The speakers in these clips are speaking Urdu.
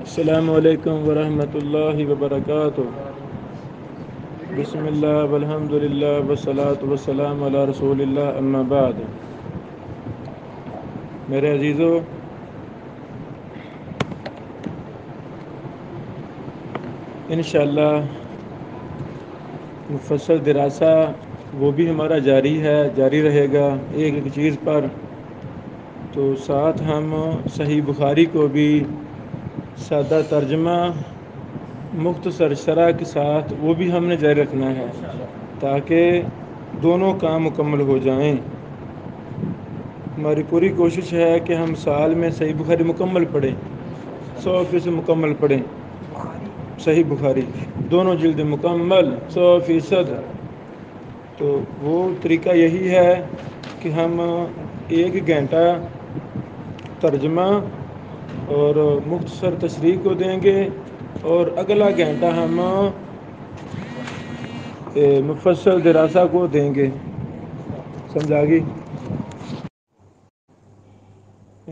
السلام علیکم ورحمۃ اللہ وبرکاتہ۔ بسم اللہ والحمد للہ والصلاة والسلام علی رسول اللہ، اما بعد۔ میرے عزیزو، انشاءاللہ مفصل دراسہ وہ بھی ہمارا جاری رہے گا ایک ایک چیز پر۔ تو ساتھ ہم صحیح بخاری کو بھی سادہ ترجمہ مختصر شرح کے ساتھ وہ بھی ہم نے جاری رکھنا ہے تاکہ دونوں کام مکمل ہو جائیں۔ ہماری پوری کوشش ہے کہ ہم سال میں صحیح بخاری مکمل پڑھیں، 100% مکمل پڑھیں۔ صحیح بخاری دونوں جلد مکمل 100%۔ تو وہ طریقہ یہی ہے کہ ہم 1 گھنٹہ ترجمہ اور مختصر تشریح کو دیں گے، اور اگلا گھنٹہ ہم مفصل دراسہ کو دیں گے۔ سمجھا گی؟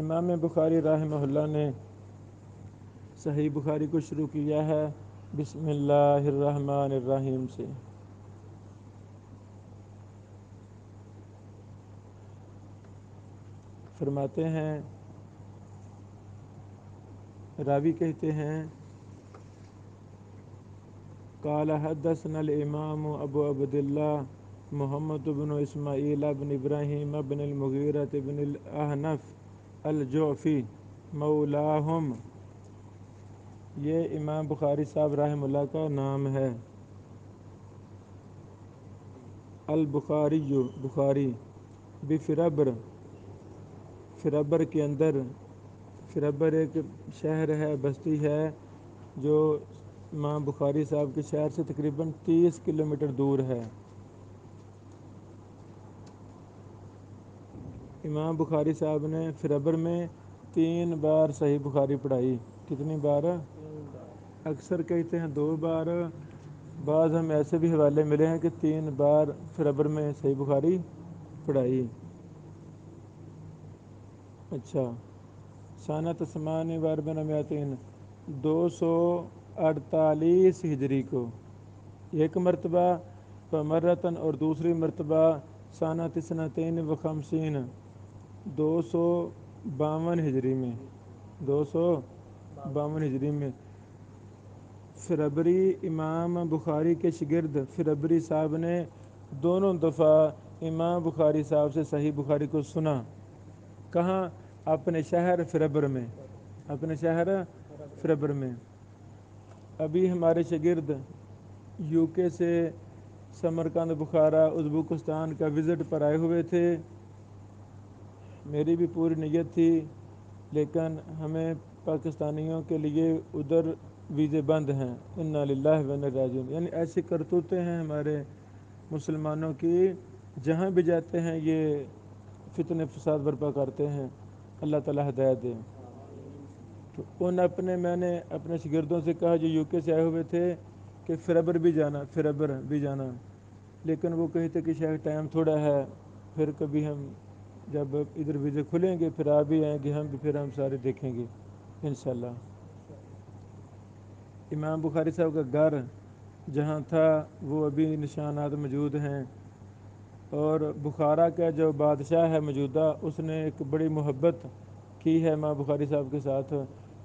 امام بخاری رحمہ اللہ نے صحیح بخاری کو شروع کیا ہے بسم اللہ الرحمن الرحیم سے۔ فرماتے ہیں، راوی کہتے ہیں، قال حدثنا الامام ابو عبد اللہ محمد بن اسماعیل بن ابراہیم بن المغیرہ بن الاحنف الجعفی مولاہم۔ یہ امام بخاری صاحب رحمہ اللہ کا نام ہے۔ البخاری بخاری بفربر، فربر کے اندر، فربر ایک شہر ہے، بستی ہے جو امام بخاری صاحب کے شہر سے تقریباً 30 کلومیٹر دور ہے۔ امام بخاری صاحب نے فربر میں 3 بار صحیح بخاری پڑھائی۔ کتنی بار؟ اکثر کہتے ہیں 2 بار، بعض ہمیں ایسے بھی حوالے ملے ہیں کہ 3 بار فربر میں صحیح بخاری پڑھائی۔ اچھا، سنہ 48 248 ہجری کو ایک مرتبہ، فمرتن اور دوسری مرتبہ سنہ 52 252 ہجری میں، 252 ہجری میں۔ فربری امام بخاری کے شاگرد فربری صاحب نے دونوں دفعہ امام بخاری صاحب سے صحیح بخاری کو سنا۔ کہاں؟ اپنے شہر فربر میں، اپنے شہر فربر میں۔ ابھی ہمارے شاگرد یو کے سے سمرقند، بخارا، ازبکستان کا وزٹ پر آئے ہوئے تھے۔ میری بھی پوری نیت تھی، لیکن ہمیں پاکستانیوں کے لیے ادھر ویزے بند ہیں۔ انا للہ و انا الیہ راجعون۔ یعنی ایسی کرتوتیں ہیں ہمارے مسلمانوں کی، جہاں بھی جاتے ہیں یہ فتنہ فساد برپا کرتے ہیں۔ اللہ تعالیٰ ہدایت دے۔ تو میں نے اپنے شاگردوں سے کہا جو یو کے سے آئے ہوئے تھے کہ فربر بھی جانا، لیکن وہ کہتے کہ شاید ٹائم تھوڑا ہے، پھر کبھی ہم جب ادھر ویزے کھلیں گے پھر آپ بھی آئیں گے، پھر ہم سارے دیکھیں گے انشاءاللہ۔ امام بخاری صاحب کا گھر جہاں تھا وہ ابھی نشانات موجود ہیں، اور بخارا کا جو بادشاہ ہے موجودہ، اس نے ایک بڑی محبت کی ہے امام بخاری صاحب کے ساتھ،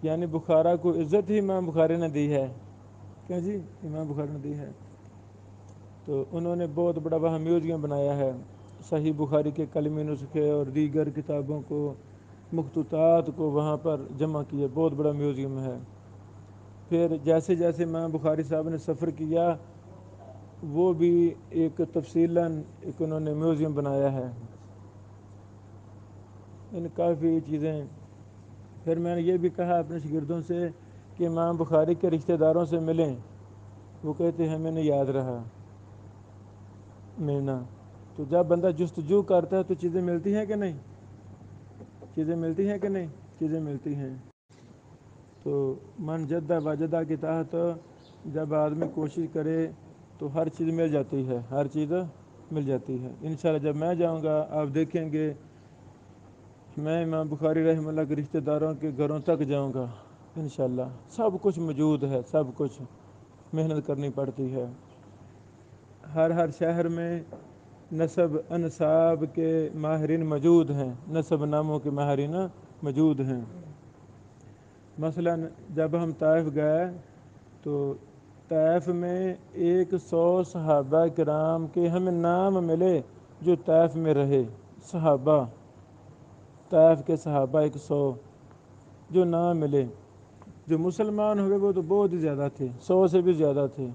یعنی بخارا کو عزت ہی امام بخاری نے دی ہے۔ کیا جی؟ امام بخاری نے دی ہے۔ تو انہوں نے بہت بڑا وہاں میوزیم بنایا ہے، صحیح بخاری کے کلمی نسخے اور دیگر کتابوں کو، مخطوطات کو وہاں پر جمع کیے، بہت بڑا میوزیم ہے۔ پھر جیسے جیسے امام بخاری صاحب نے سفر کیا، وہ بھی ایک تفصیلاً ایک انہوں نے میوزیم بنایا ہے، ان کافی چیزیں۔ پھر میں نے یہ بھی کہا اپنے شاگردوں سے کہ امام بخاری کے رشتہ داروں سے ملیں، وہ کہتے ہیں ہمیں نہیں یاد رہا ملنا۔ تو جب بندہ جستجو کرتا ہے تو چیزیں ملتی ہیں کہ نہیں؟ چیزیں ملتی ہیں کہ نہیں؟ چیزیں ملتی ہیں۔ تو من جدہ وجدہ کے تحت جب آدمی کوشش کرے تو ہر چیز مل جاتی ہے، ہر چیز مل جاتی ہے انشاءاللہ۔ جب میں جاؤں گا آپ دیکھیں گے، میں امام بخاری رحمہ اللہ کے رشتہ داروں کے گھروں تک جاؤں گا انشاءاللہ سب کچھ موجود ہے، سب کچھ محنت کرنی پڑتی ہے۔ ہر شہر میں نسب انصاب کے ماہرین موجود ہیں، نسب ناموں کے ماہرین موجود ہیں۔ مثلا جب ہم طائف گئے تو طائف میں 100 صحابہ کرام کے ہمیں نام ملے جو طائف میں رہے، صحابہ طائف کے صحابہ 100 جو نام ملے۔ جو مسلمان ہوئے وہ تو بہت ہی زیادہ تھے، 100 سے بھی زیادہ تھے،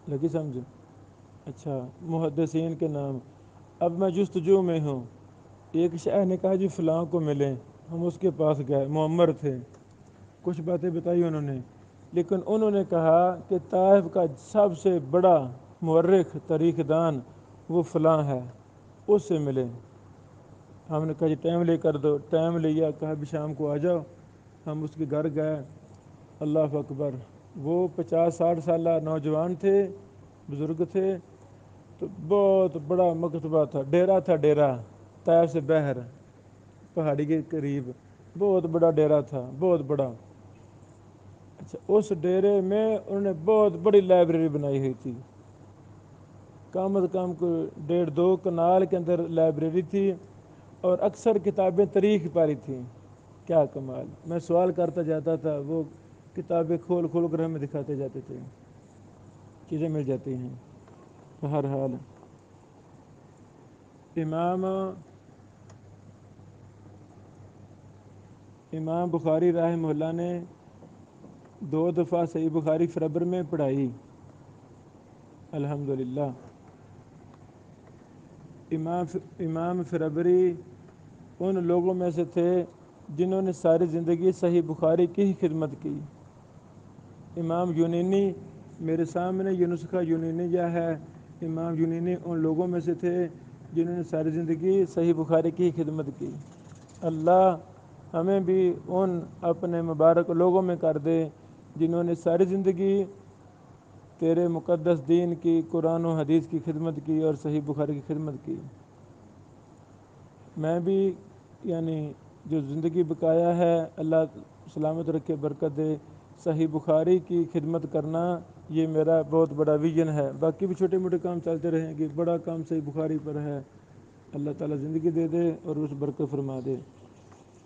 لگی سمجھ؟ اچھا، محدثین کے نام اب میں جستجو میں ہوں۔ ایک شاعر نے کہا جی فلاں کو ملیں، ہم اس کے پاس گئے، معمر تھے، کچھ باتیں بتائی انہوں نے، لیکن انہوں نے کہا کہ طائف کا سب سے بڑا مورخ تاریخ دان وہ فلاں ہے، اس سے ملے۔ ہم نے کہا جی ٹائم لے کر دو، ٹائم لیا، کہا بھی شام کو آ جاؤ۔ ہم اس کے گھر گئے، اللہ اکبر، وہ 50-60 سالہ نوجوان تھے، بزرگ تھے، تو بہت بڑا مکتبہ تھا، ڈیرا تھا، ڈیرا طائف سے باہر پہاڑی کے قریب بہت بڑا ڈیرا تھا، بہت بڑا۔ اچھا، اس ڈیرے میں انہوں نے بہت بڑی لائبریری بنائی ہوئی تھی، کم از کم کوئی 1.5-2 کنال کے اندر لائبریری تھی، اور اکثر کتابیں تاریخ پر ہی تھیں۔ کیا کمال! میں سوال کرتا جاتا تھا، وہ کتابیں کھول کھول کر ہمیں دکھاتے جاتے تھے، چیزیں مل جاتی ہیں۔ بہرحال امام بخاری رحمہ اللہ نے 2 دفعہ صحیح بخاری فربر میں پڑھائی، الحمدللہ۔ امام فربری ان لوگوں میں سے تھے جنہوں نے ساری زندگی صحیح بخاری کی ہی خدمت کی۔ امام یونینی، میرے سامنے یہ نسخہ یونینیہ ہے، امام یونینی ان لوگوں میں سے تھے جنہوں نے ساری زندگی صحیح بخاری کی خدمت کی۔ اللہ ہمیں بھی ان اپنے مبارک لوگوں میں کر دے جنہوں نے ساری زندگی تیرے مقدس دین کی، قرآن و حدیث کی خدمت کی اور صحیح بخاری کی خدمت کی۔ میں بھی یعنی جو زندگی بقایا ہے اللہ سلامت رکھے، برکت دے، صحیح بخاری کی خدمت کرنا یہ میرا بہت بڑا ویژن ہے۔ باقی بھی چھوٹے موٹے کام چلتے رہیں گے، بڑا کام صحیح بخاری پر ہے، اللہ تعالیٰ زندگی دے دے اور اس برکت فرما دے۔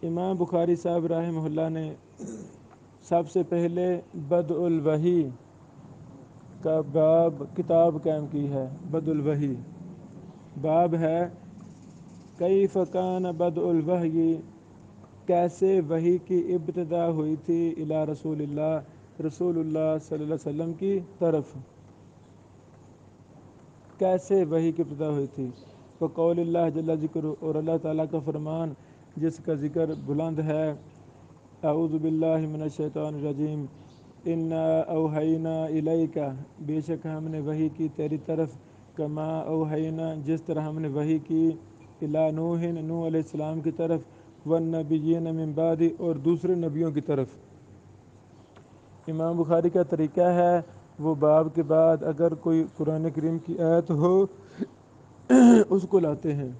امام بخاری صاحب رحمہ اللہ نے سب سے پہلے بدء الوحی کا باب کتاب قائم کی ہے۔ بدء الوحی باب ہے، کیف کان بدء الوحی، کیسے وحی کی ابتدا ہوئی تھی، الی رسول اللہ، رسول اللہ صلی اللہ علیہ وسلم کی طرف، کیسے وحی کی ابتدا ہوئی تھی۔ وقول اللہ جل ذکر، اور اللہ تعالیٰ کا فرمان جس کا ذکر بلند ہے، اعوذ باللہ من الشیطان الرجیم، انا اوحینا الیک، بے شک ہم نے وحی کی تیری طرف، کما اوحینا، جس طرح ہم نے وحی کی، الی نوح، نوح علیہ السلام کی طرف، والنبیین من بعد، اور دوسرے نبیوں کی طرف۔ امام بخاری کا طریقہ ہے، وہ باب کے بعد اگر کوئی قرآن کریم کی آیت ہو اس کو لاتے ہیں،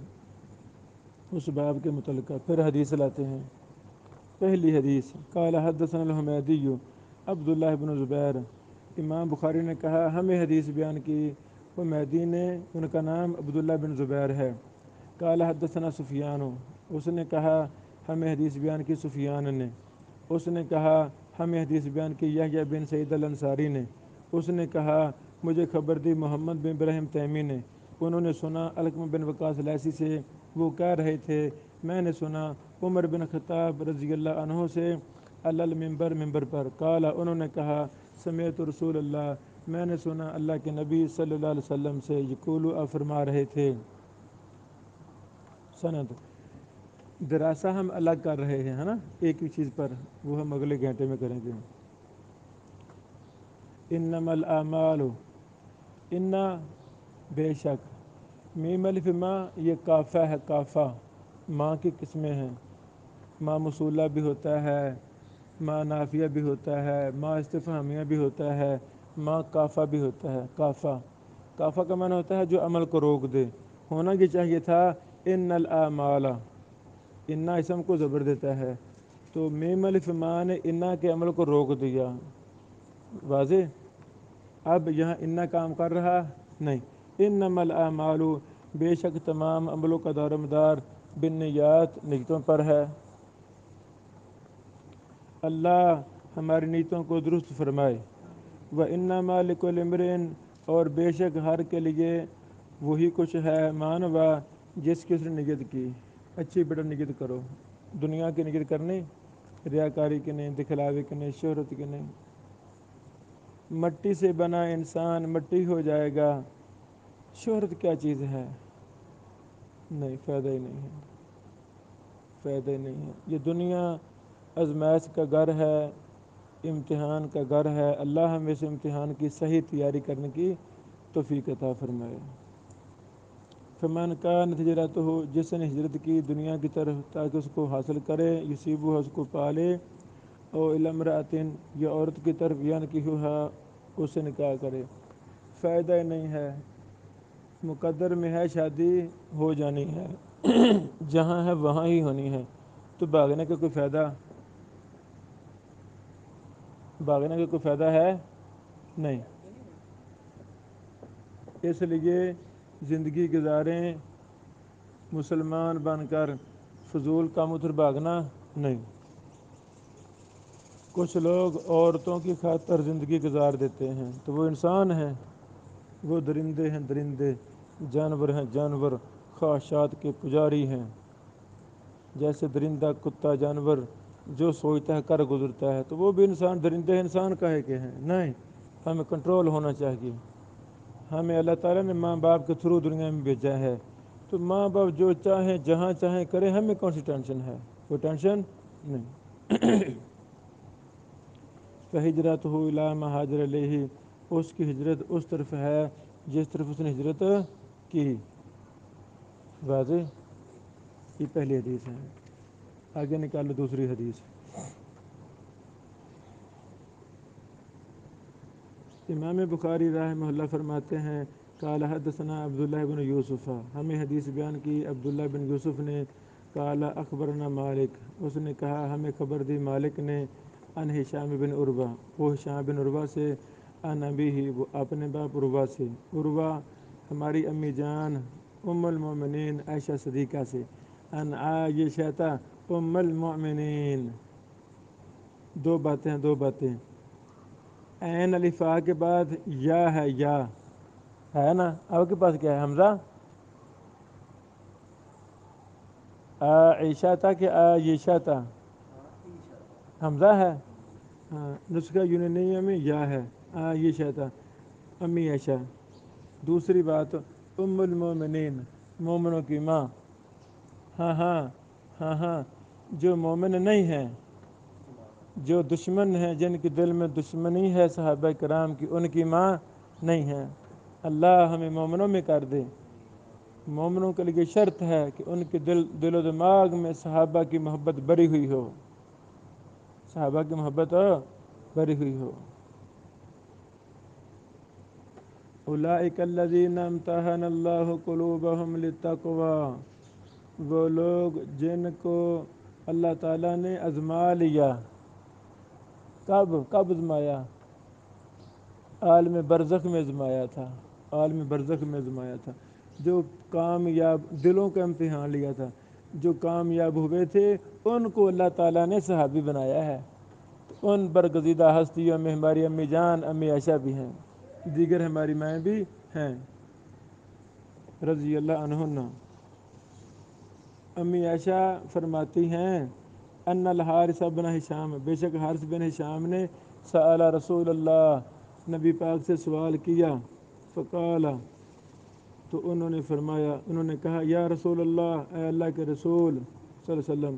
اس باب کے متعلقہ، پھر حدیث لاتے ہیں۔ پہلی حدیث، قال حدثنا الحمیدی عبداللہ بن زبیر، امام بخاری نے کہا ہمیں حدیث بیان کی حمیدی نے، ان کا نام عبداللہ بن زبیر ہے۔ قال حدثنا سفیان، اس نے کہا ہمیں حدیث بیان کی سفیان نے، اس نے کہا ہمیں حدیث بیان کی یحییٰ بن سعید الانصاری نے، اس نے کہا مجھے خبر دی محمد بن ابراہیم تیمی نے، انہوں نے سنا علقمہ بن وقاص لیثی سے، وہ کہہ رہے تھے میں نے سنا عمر بن خطاب رضی اللہ عنہ سے، علی المنبر، ممبر پر، قال، انہوں نے کہا سمعت رسول اللہ، میں نے سنا اللہ کے نبی صلی اللہ علیہ وسلم سے، یقول، آپ فرما رہے تھے۔ سند دراسہ ہم الگ کر رہے ہیں، ہے نا، ایک ہی چیز پر، وہ ہم اگلے گھنٹے میں کریں گے۔ انما الاعمال، ان بے شک، میم الف ما، یہ کافہ ہے، کافہ ماں کی قسمیں ہیں، ماں موصولہ بھی ہوتا ہے، ماں نافیہ بھی ہوتا ہے، ماں استفہامیہ بھی ہوتا ہے، ماں کافہ بھی ہوتا ہے۔ کافہ، کافہ کا معنی ہوتا ہے جو عمل کو روک دے، ہونا یہ چاہیے تھا ان الاعمال، انا اسم کو زبر دیتا ہے، تو میم الف ما نے انا کے عمل کو روک دیا. واضح. اب یہاں انا کام کر رہا نہیں. انما الاعمال بے شک تمام عملوں کا دار و مدار بالنیات نیتوں پر ہے. اللہ ہماری نیتوں کو درست فرمائے. وانما لکل امرئ اور بے شک ہر کے لیے وہی کچھ ہے مانوا جس کی اس نے نیت کی. اچھی بیٹا نیت کرو. دنیا کی نیت کرنی ریاکاری کی نہیں, دکھلاوے کی نہیں, شہرت کی نہیں. مٹی سے بنا انسان مٹی ہو جائے گا. شہرت کیا چیز ہے؟ نہیں, فائدہ ہی نہیں ہے. فائدہ ہی نہیں ہے. یہ دنیا ازمائش کا گھر ہے, امتحان کا گھر ہے. اللہ ہمیں اس امتحان کی صحیح تیاری کرنے کی توفیق عطا فرمائے. فمن کانت ہجرتہ ہو جس نے ہجرت کی دنیا کی طرف تاکہ اس کو حاصل کرے, یصیبہ اس کو پالے, او الی امرأۃ یا عورت کی طرف ینکحھا اس سے نکاح کرے. فائدہ ہی نہیں ہے. مقدر میں ہے شادی ہو جانی ہے, جہاں ہے وہاں ہی ہونی ہے. تو بھاگنے کا کوئی فائدہ, بھاگنے کا کوئی فائدہ ہے نہیں. اس لیے زندگی گزاریں مسلمان بن کر, فضول کاموں سے بھاگنا نہیں. کچھ لوگ عورتوں کی خاطر زندگی گزار دیتے ہیں تو وہ انسان ہیں؟ وہ درندے ہیں درندے, جانور ہیں جانور, خواہشات کے پجاری ہیں. جیسے درندہ کتا جانور جو سوچتا ہے کر گزرتا ہے, تو وہ بھی انسان درندے انسان کہے کہ ہیں نہیں. ہمیں کنٹرول ہونا چاہیے. ہمیں اللہ تعالیٰ نے ماں باپ کے تھرو دنیا میں بھیجا ہے, تو ماں باپ جو چاہیں جہاں چاہیں کریں, ہمیں کون سی ٹینشن ہے؟ کوئی ٹینشن نہیں. فہجرتہ الی ما ہاجر الیہ اس کی ہجرت اس طرف ہے جس طرف اس نے ہجرت کی. واضح. یہ پہلی حدیث ہے. آگے نکالو دوسری حدیث. امام بخاری رحمہ اللہ فرماتے ہیں قال حدثنا عبداللہ بن یوسف, ہمیں حدیث بیان کی عبداللہ بن یوسف نے. قال اخبرنا مالک, اس نے کہا ہمیں خبر دی مالک نے, عن ہشام بن عروہ, وہ ہشام بن عروہ سے, عن ابیہ وہ اپنے باپ عروہ سے. عروہ ہماری امی جان ام المؤمنین عائشہ صدیقہ سے, عن عائشہ ام المؤمنین. دو باتیں ہیں, دو باتیں. عین الف آ کے بعد یا ہے, یا ہے نا. آپ کے پاس کیا ہے, حمزہ؟ عائشہ تھا کہ عائشہ تھا؟ حمزہ ہے. ہاں, نسخہ یونانیہ میں یا ہے. عائشہ تھا امی عائشہ. دوسری بات ام المؤمنین, مومنوں کی ماں. ہاں ہاں ہاں ہاں, جو مومن نہیں ہیں, جو دشمن ہیں, جن کے دل میں دشمنی ہے صحابہ کرام کی, ان کی ماں نہیں ہے. اللہ ہمیں مومنوں میں کر دے. مومنوں کے لیے شرط ہے کہ ان کے دل و دماغ میں صحابہ کی محبت بری ہوئی ہو, صحابہ کی محبت بری ہوئی ہو. اولئک الذین امتحن اللہ قلوبهم للتقوی, وہ لوگ جن کو اللہ تعالیٰ نے آزما لیا. کب آزمایا؟ عالم برزخ میں آزمایا تھا. عالم برزخ میں آزمایا تھا. جو کامیاب دلوں کا امتحان لیا تھا, جو کامیاب ہوئے تھے ان کو اللہ تعالیٰ نے صحابی بنایا ہے. ان برگزیدہ ہستیوں میں ہماری امی جان امی عائشہ بھی ہیں, دیگر ہماری مائیں بھی ہیں رضی اللہ عنہن. امی عائشہ فرماتی ہیں ان الحارث بن ہشام, بے شک حارث بن ہشام نے سأل رسول اللہ نبی پاک سے سوال کیا. فقال تو انہوں نے فرمایا, انہوں نے کہا یا رسول اللہ, اے اللہ کے رسول صلی اللہ علیہ وسلم,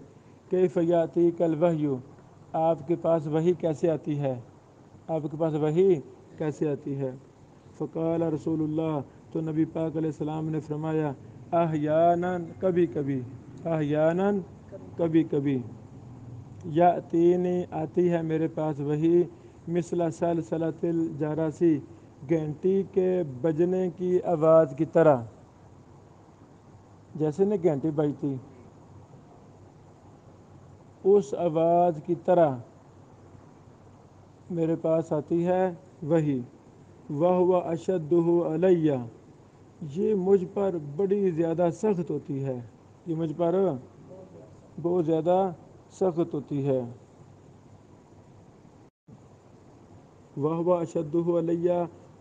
کیف یاتیک الوحی, آپ کے پاس وحی کیسے آتی ہے, آپ کے پاس وحی کیسے آتی ہے؟ فقال رسول اللہ, تو نبی پاک علیہ السلام نے فرمایا احیانا کبھی کبھی, احیانا کبھی کبھی, یاتینی آتی ہے میرے پاس وحی, مثل سلسلۃ الجرس, گھنٹی کے بجنے کی آواز کی طرح. جیسے نا گھنٹی بجتی, اس آواز کی طرح میرے پاس آتی ہے وہی، وَهُوَ أَشَدُّهُ عَلَيَّ، یہ مجھ پر بڑی زیادہ سخت ہوتی ہے، یہ مجھ پر بہت زیادہ سخت ہوتی ہے۔ وَهُوَ أَشَدُّهُ عَلَيَّ،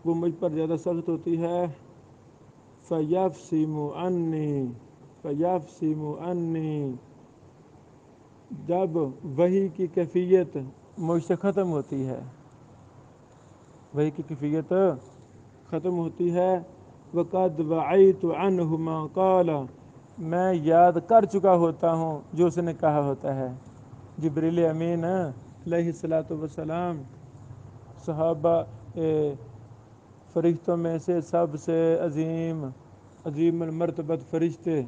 وہ مجھ پر زیادہ سخت ہوتی ہے۔ فَيَفْصِمُ عَنِّي، فَيَفْصِمُ عَنِّي، جب وحی کی کیفیت مجھ سے ختم ہوتی ہے، وحی کی کیفیت ختم ہوتی ہے۔ وَقَدْ وَعَيْتُ عَنْهُ مَا قَالَ، میں یاد کر چکا ہوتا ہوں جو اس نے کہا ہوتا ہے۔ جبریل امین علیہ الصلاۃ والسلام صحابہ فرشتوں میں سے سب سے عظیم المرتبت فرشتے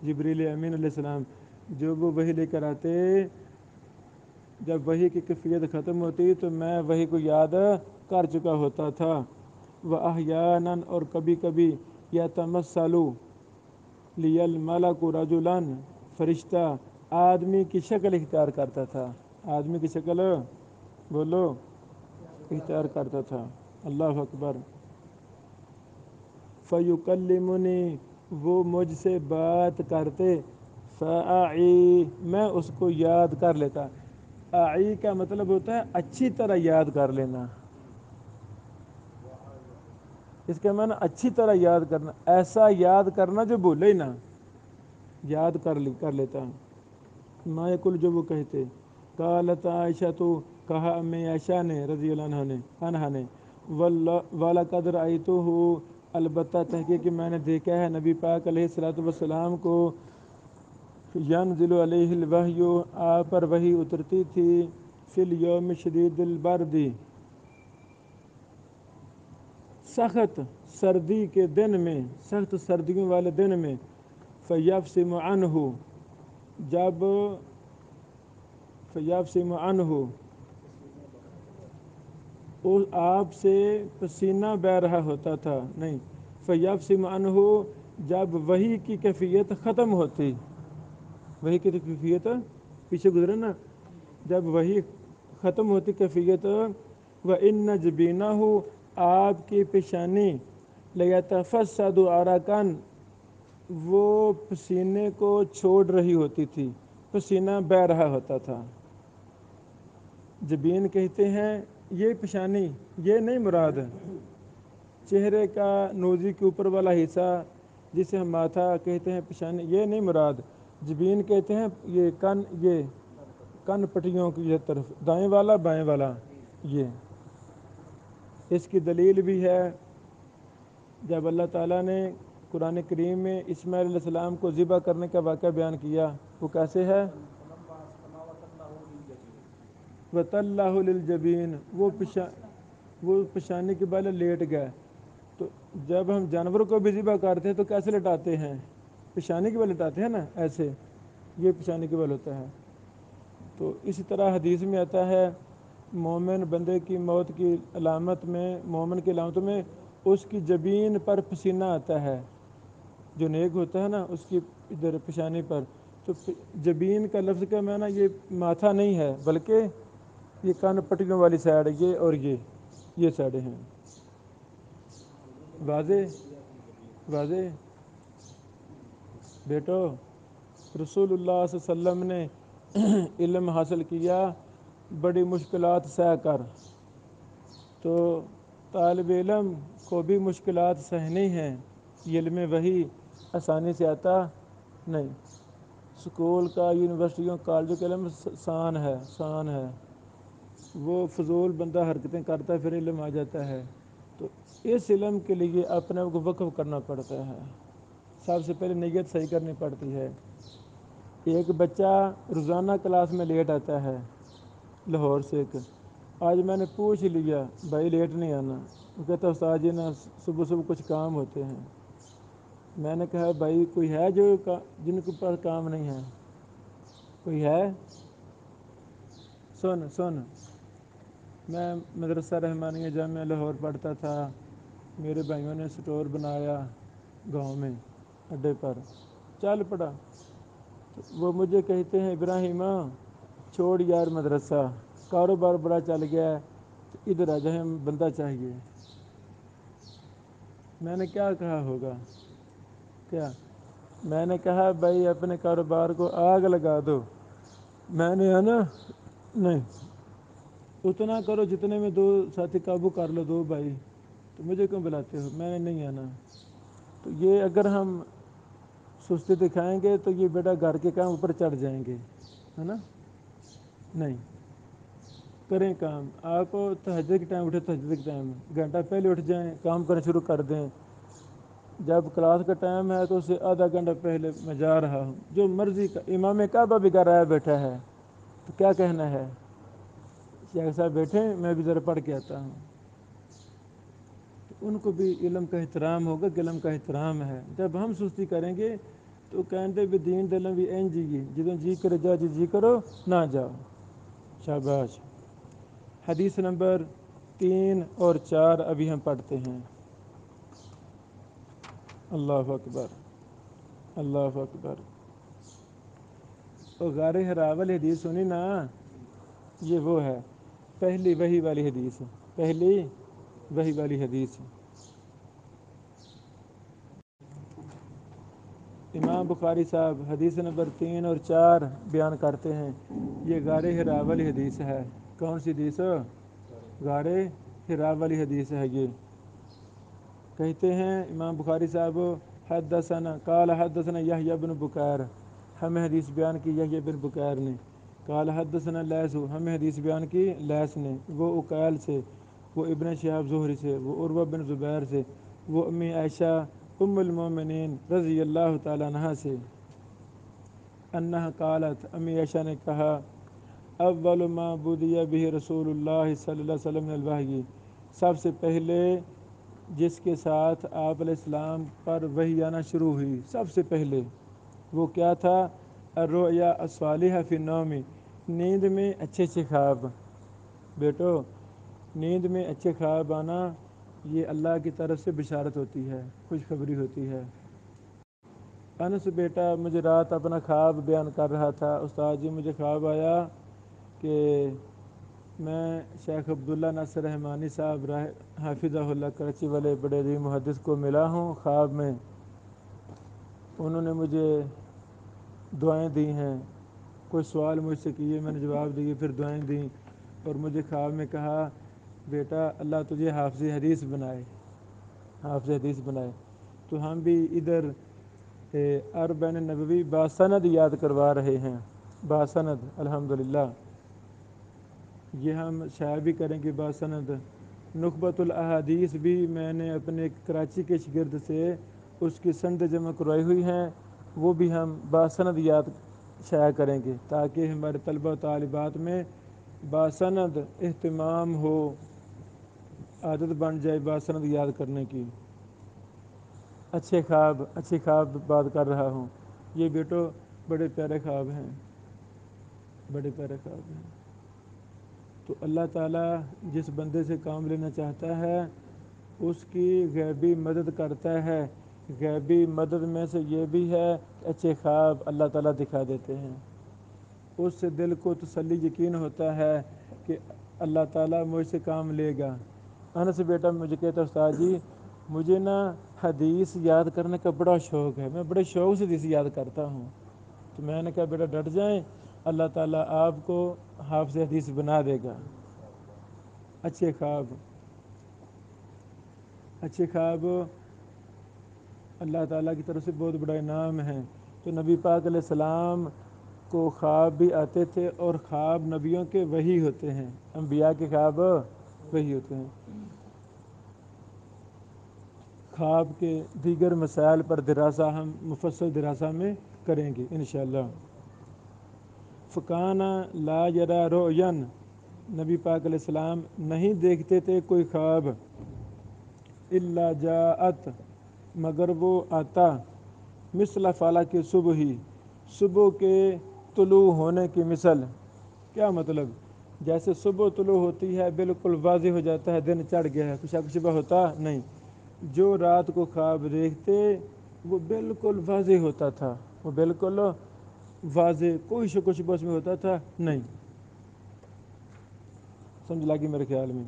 جبریل امین علیہ السلام، جو وہ وحی لے کر آتے، جب وحی کی کیفیت ختم ہوتی تو میں وحی کو یاد کر چکا ہوتا تھا۔ وَأَحْيَانًا، اور کبھی کبھی يَتَمَثَّلُ لِيَ الْمَلَكُ رَجُلًا، فرشتہ آدمی کی شکل اختیار کرتا تھا، آدمی کی شکل بولو اختیار کرتا تھا۔ اللہ اکبر۔ فَيُكَلِّمُنِي، وہ مجھ سے بات کرتے، فَأَعِي، میں اس کو یاد کر لیتا۔ اعی کا مطلب ہوتا ہے اچھی طرح یاد کر لینا، اس کا معنی اچھی طرح یاد کرنا، ایسا یاد کرنا جو بھولے ہی نہ، یاد کر لیتا۔ ما یقول، جو وہ کہتے۔ قالت عائشہ، تو کہا امی عائشہ نے رضی اللہ عنہا نے، وَلَقَدْ رَأَيْتُهُ، البتہ تحقیق کہ میں نے دیکھا ہے نبی پاک علیہ الصلوۃ والسلام کو، ینزل علیہ الوحی، آپ پر وحی اترتی تھی، فی الیوم شدید البرد، سخت سردی کے دن میں، سخت سردیوں والے دن میں، فیفصم عنہ، جب فیفصم عنہ، آپ سے پسینہ بہہ رہا ہوتا تھا، نہیں، فیفصم عنہ، جب وحی کی کیفیت ختم ہوتی، وحی کی کیفیت پیچھے گزرے نا، جب وحی ختم ہوتی کیفیت، وَإِنَّ جَبِينَهُ، آپ کی پیشانی، لَيَتَفَسَّدُ عَرَقًا، وہ پسینے کو چھوڑ رہی ہوتی تھی، پسینہ بہہ رہا ہوتا تھا۔ جبین کہتے ہیں یہ پیشانی، یہ نہیں مراد چہرے کا نوزی کے اوپر والا حصہ جسے ہم ماتھا کہتے ہیں، پیشانی، یہ نہیں مراد۔ جبین کہتے ہیں یہ کن پٹیوں کی یہ طرف، دائیں والا بائیں والا، یہ اس کی دلیل بھی ہے جب اللہ تعالیٰ نے قرآن کریم میں اسماعیل علیہ السلام کو ذبح کرنے کا واقعہ بیان کیا، وہ کیسے ہے؟ وَتَلَّهُ لِلْجَبِينِ، وہ پیشانی کے بالے لیٹ گئے۔ تو جب ہم جانور کو بھی ذبح کرتے ہیں تو کیسے لٹاتے ہیں؟ پیشانی کے بل لٹاتے ہیں نا، ایسے، یہ پیشانی کے بل ہوتا ہے۔ تو اسی طرح حدیث میں آتا ہے، مومن بندے کی موت کی علامت میں، مومن کی علامتوں میں اس کی جبین پر پسینہ آتا ہے، جو نیک ہوتا ہے نا اس کی ادھر پیشانی پر۔ تو جبین کا لفظ کا معنی یہ ماتھا نہیں ہے، بلکہ یہ کان پٹیوں والی سائڈ، یہ اور یہ سائڈیں ہیں۔ واضح واضح بیٹو، رسول اللہ صلی اللہ علیہ وسلم نے علم حاصل کیا بڑی مشکلات سہ کر، تو طالب علم کو بھی مشکلات سہنی ہیں، علم وحی آسانی سے آتا نہیں۔ سکول کا، یونیورسٹیوں، کالجوں کا علم شان ہے، وہ فضول بندہ حرکتیں کرتا ہے پھر علم آ جاتا ہے۔ تو اس علم کے لیے اپنے کو وقف کرنا پڑتا ہے، سب سے پہلے نیت صحیح کرنی پڑتی ہے۔ ایک بچہ روزانہ کلاس میں لیٹ آتا ہے لاہور سے، آج میں نے پوچھ لیا بھائی لیٹ نہیں آنا، وہ کہتا استاد جی نا صبح کچھ کام ہوتے ہیں۔ میں نے کہا بھائی کوئی ہے جن کے پاس کام نہیں ہے؟ کوئی ہے؟ سن، میں مدرسہ رحمانیہ جامعہ لاہور پڑھتا تھا، میرے بھائیوں نے سٹور بنایا گاؤں میں اڈے پر، چل پڑا، وہ مجھے کہتے ہیں ابراہیمہ چھوڑ یار مدرسہ، کاروبار بڑا چل گیا ہے، تو ادھر آ جائیں، بندہ چاہیے۔ میں نے کیا کہا ہوگا؟ کیا میں نے کہا بھائی اپنے کاروبار کو آگ لگا دو، میں نے ہے نا، نہیں اتنا کرو جتنے میں دو ساتھی قابو کر لو، دو بھائی، تو مجھے کیوں بلاتے ہو؟ میں نے نہیں آنا۔ تو یہ اگر ہم سستی دکھائیں گے تو یہ بیٹا گھر کے کام اوپر چڑھ جائیں گے، ہے نا؟ نہیں کریں کام، آپ تہجد کے ٹائم اٹھے، تہجد کے ٹائم گھنٹہ پہلے اٹھ جائیں، کام کرنا شروع کر دیں۔ جب کلاس کا ٹائم ہے تو اس سے آدھا گھنٹہ پہلے میں جا رہا ہوں، جو مرضی کا امام کعبہ بھی کر رہا ہے بیٹھا ہے، تو کیا کہنا ہے؟ شیخ صاحب بیٹھے، میں بھی ذرا پڑھ کے آتا ہوں۔ ان کو بھی علم کا احترام ہوگا کہ علم کا احترام ہے۔ جب ہم سستی کریں گے تو کہتے بھی دین دلم بھی این جی گی، جدوں جی کرے جا جی کرو نہ جاؤ۔ شاباش۔ حدیث نمبر 3 اور 4 ابھی ہم پڑھتے ہیں۔ اللہ اکبر، اللہ اکبر۔ وہ غار حرا والی حدیث سنی نا؟ یہ وہ ہے پہلی وحی والی حدیث، پہلی وحی والی حدیث۔ امام بخاری صاحب حدیث نمبر 3 اور 4 بیان کرتے ہیں، یہ غار حرا والی حدیث ہے۔ کون سی حدیث؟ غار حرا والی حدیث ہے یہ۔ کہتے ہیں امام بخاری صاحب، حدثنا قال حدثنا یحییٰ بن بکیر، ہمیں حدیث بیان کی یحییٰ بن بکیر نے۔ قال حدثنا لیث، ہمیں حدیث بیان کی لیث نے، وہ عقیل سے، وہ ابن شہاب زہری سے، وہ عروہ بن زبیر سے، وہ امی عائشہ ام المومنین رضی اللہ تعالیٰ عنہا سے، انہا قالت، امی عائشہ نے کہا، اول ما بدی بہ رسول اللہ صلی اللہ علیہ وسلم من الوحی، سب سے پہلے جس کے ساتھ آپ علیہ السلام پر وحی آنا شروع ہوئی، سب سے پہلے وہ کیا تھا؟ الرؤیا الصالحہ فی النوم، نیند میں اچھے اچھے خواب۔ بیٹو، نیند میں اچھے خواب آنا یہ اللہ کی طرف سے بشارت ہوتی ہے، خوشخبری ہوتی ہے۔ انس بیٹا مجھے رات اپنا خواب بیان کر رہا تھا، استاد جی مجھے خواب آیا کہ میں شیخ عبداللہ ناصر رحمانی صاحب حافظہ اللہ کراچی والے بڑے عظیم محدث کو ملا ہوں خواب میں، انہوں نے مجھے دعائیں دی ہیں، کوئی سوال مجھ سے کیے، میں نے جواب دیے، پھر دعائیں دیں، اور مجھے خواب میں کہا بیٹا اللہ تجھے حافظ حدیث بنائے، حافظ حدیث بنائے۔ تو ہم بھی ادھر اربعین نبوی باسند یاد کروا رہے ہیں، باسند الحمدللہ، یہ ہم شائع بھی کریں گے باسند۔ نخبۃ الاحادیث بھی میں نے اپنے کراچی کے شاگرد سے اس کی سند جمع کروائی ہوئی ہیں، وہ بھی ہم باسند یاد شائع کریں گے، تاکہ ہمارے طلبہ و طالبات میں باسند اہتمام ہو، عادت بن جائے باسند یاد کرنے کی۔ اچھے خواب بات کر رہا ہوں، یہ بیٹو بڑے پیارے خواب ہیں، بڑے پیارے خواب ہیں۔ تو اللہ تعالیٰ جس بندے سے کام لینا چاہتا ہے اس کی غیبی مدد کرتا ہے۔ غیبی مدد میں سے یہ بھی ہے کہ اچھے خواب اللہ تعالیٰ دکھا دیتے ہیں، اس سے دل کو تسلی یقین ہوتا ہے کہ اللہ تعالیٰ مجھ سے کام لے گا۔ انس بیٹا مجھے کہتا استاد جی مجھے نا حدیث یاد کرنے کا بڑا شوق ہے، میں بڑے شوق سے حدیث یاد کرتا ہوں۔ تو میں نے کہا بیٹا ڈٹ جائیں، اللہ تعالیٰ آپ کو حافظ حدیث بنا دے گا۔ اچھے خواب، اچھے خواب اللہ تعالیٰ کی طرف سے بہت بڑا انعام ہے۔ تو نبی پاک علیہ السلام کو خواب بھی آتے تھے، اور خواب نبیوں کے وحی ہوتے ہیں، انبیاء کے خواب وحی ہوتے ہیں۔ خواب کے دیگر مسائل پر دراسہ ہم مفصل دراسہ میں کریں گے انشاءاللہ۔ فکانہ لا یری رؤیا، نبی پاک علیہ السلام نہیں دیکھتے تھے کوئی خواب، الا جاءت، مگر وہ آتا، مثل فلق صبح، صبح کے طلوع ہونے کی مثل۔ کیا مطلب؟ جیسے صبح طلوع ہوتی ہے بالکل واضح ہو جاتا ہے دن چڑھ گیا ہے، کچھ شک شبہ ہوتا نہیں۔ جو رات کو خواب دیکھتے وہ بالکل واضح ہوتا تھا، وہ بالکل واضح، کوئی شک و شبہ اس میں ہوتا تھا نہیں. سمجھ لگی میرے خیال میں.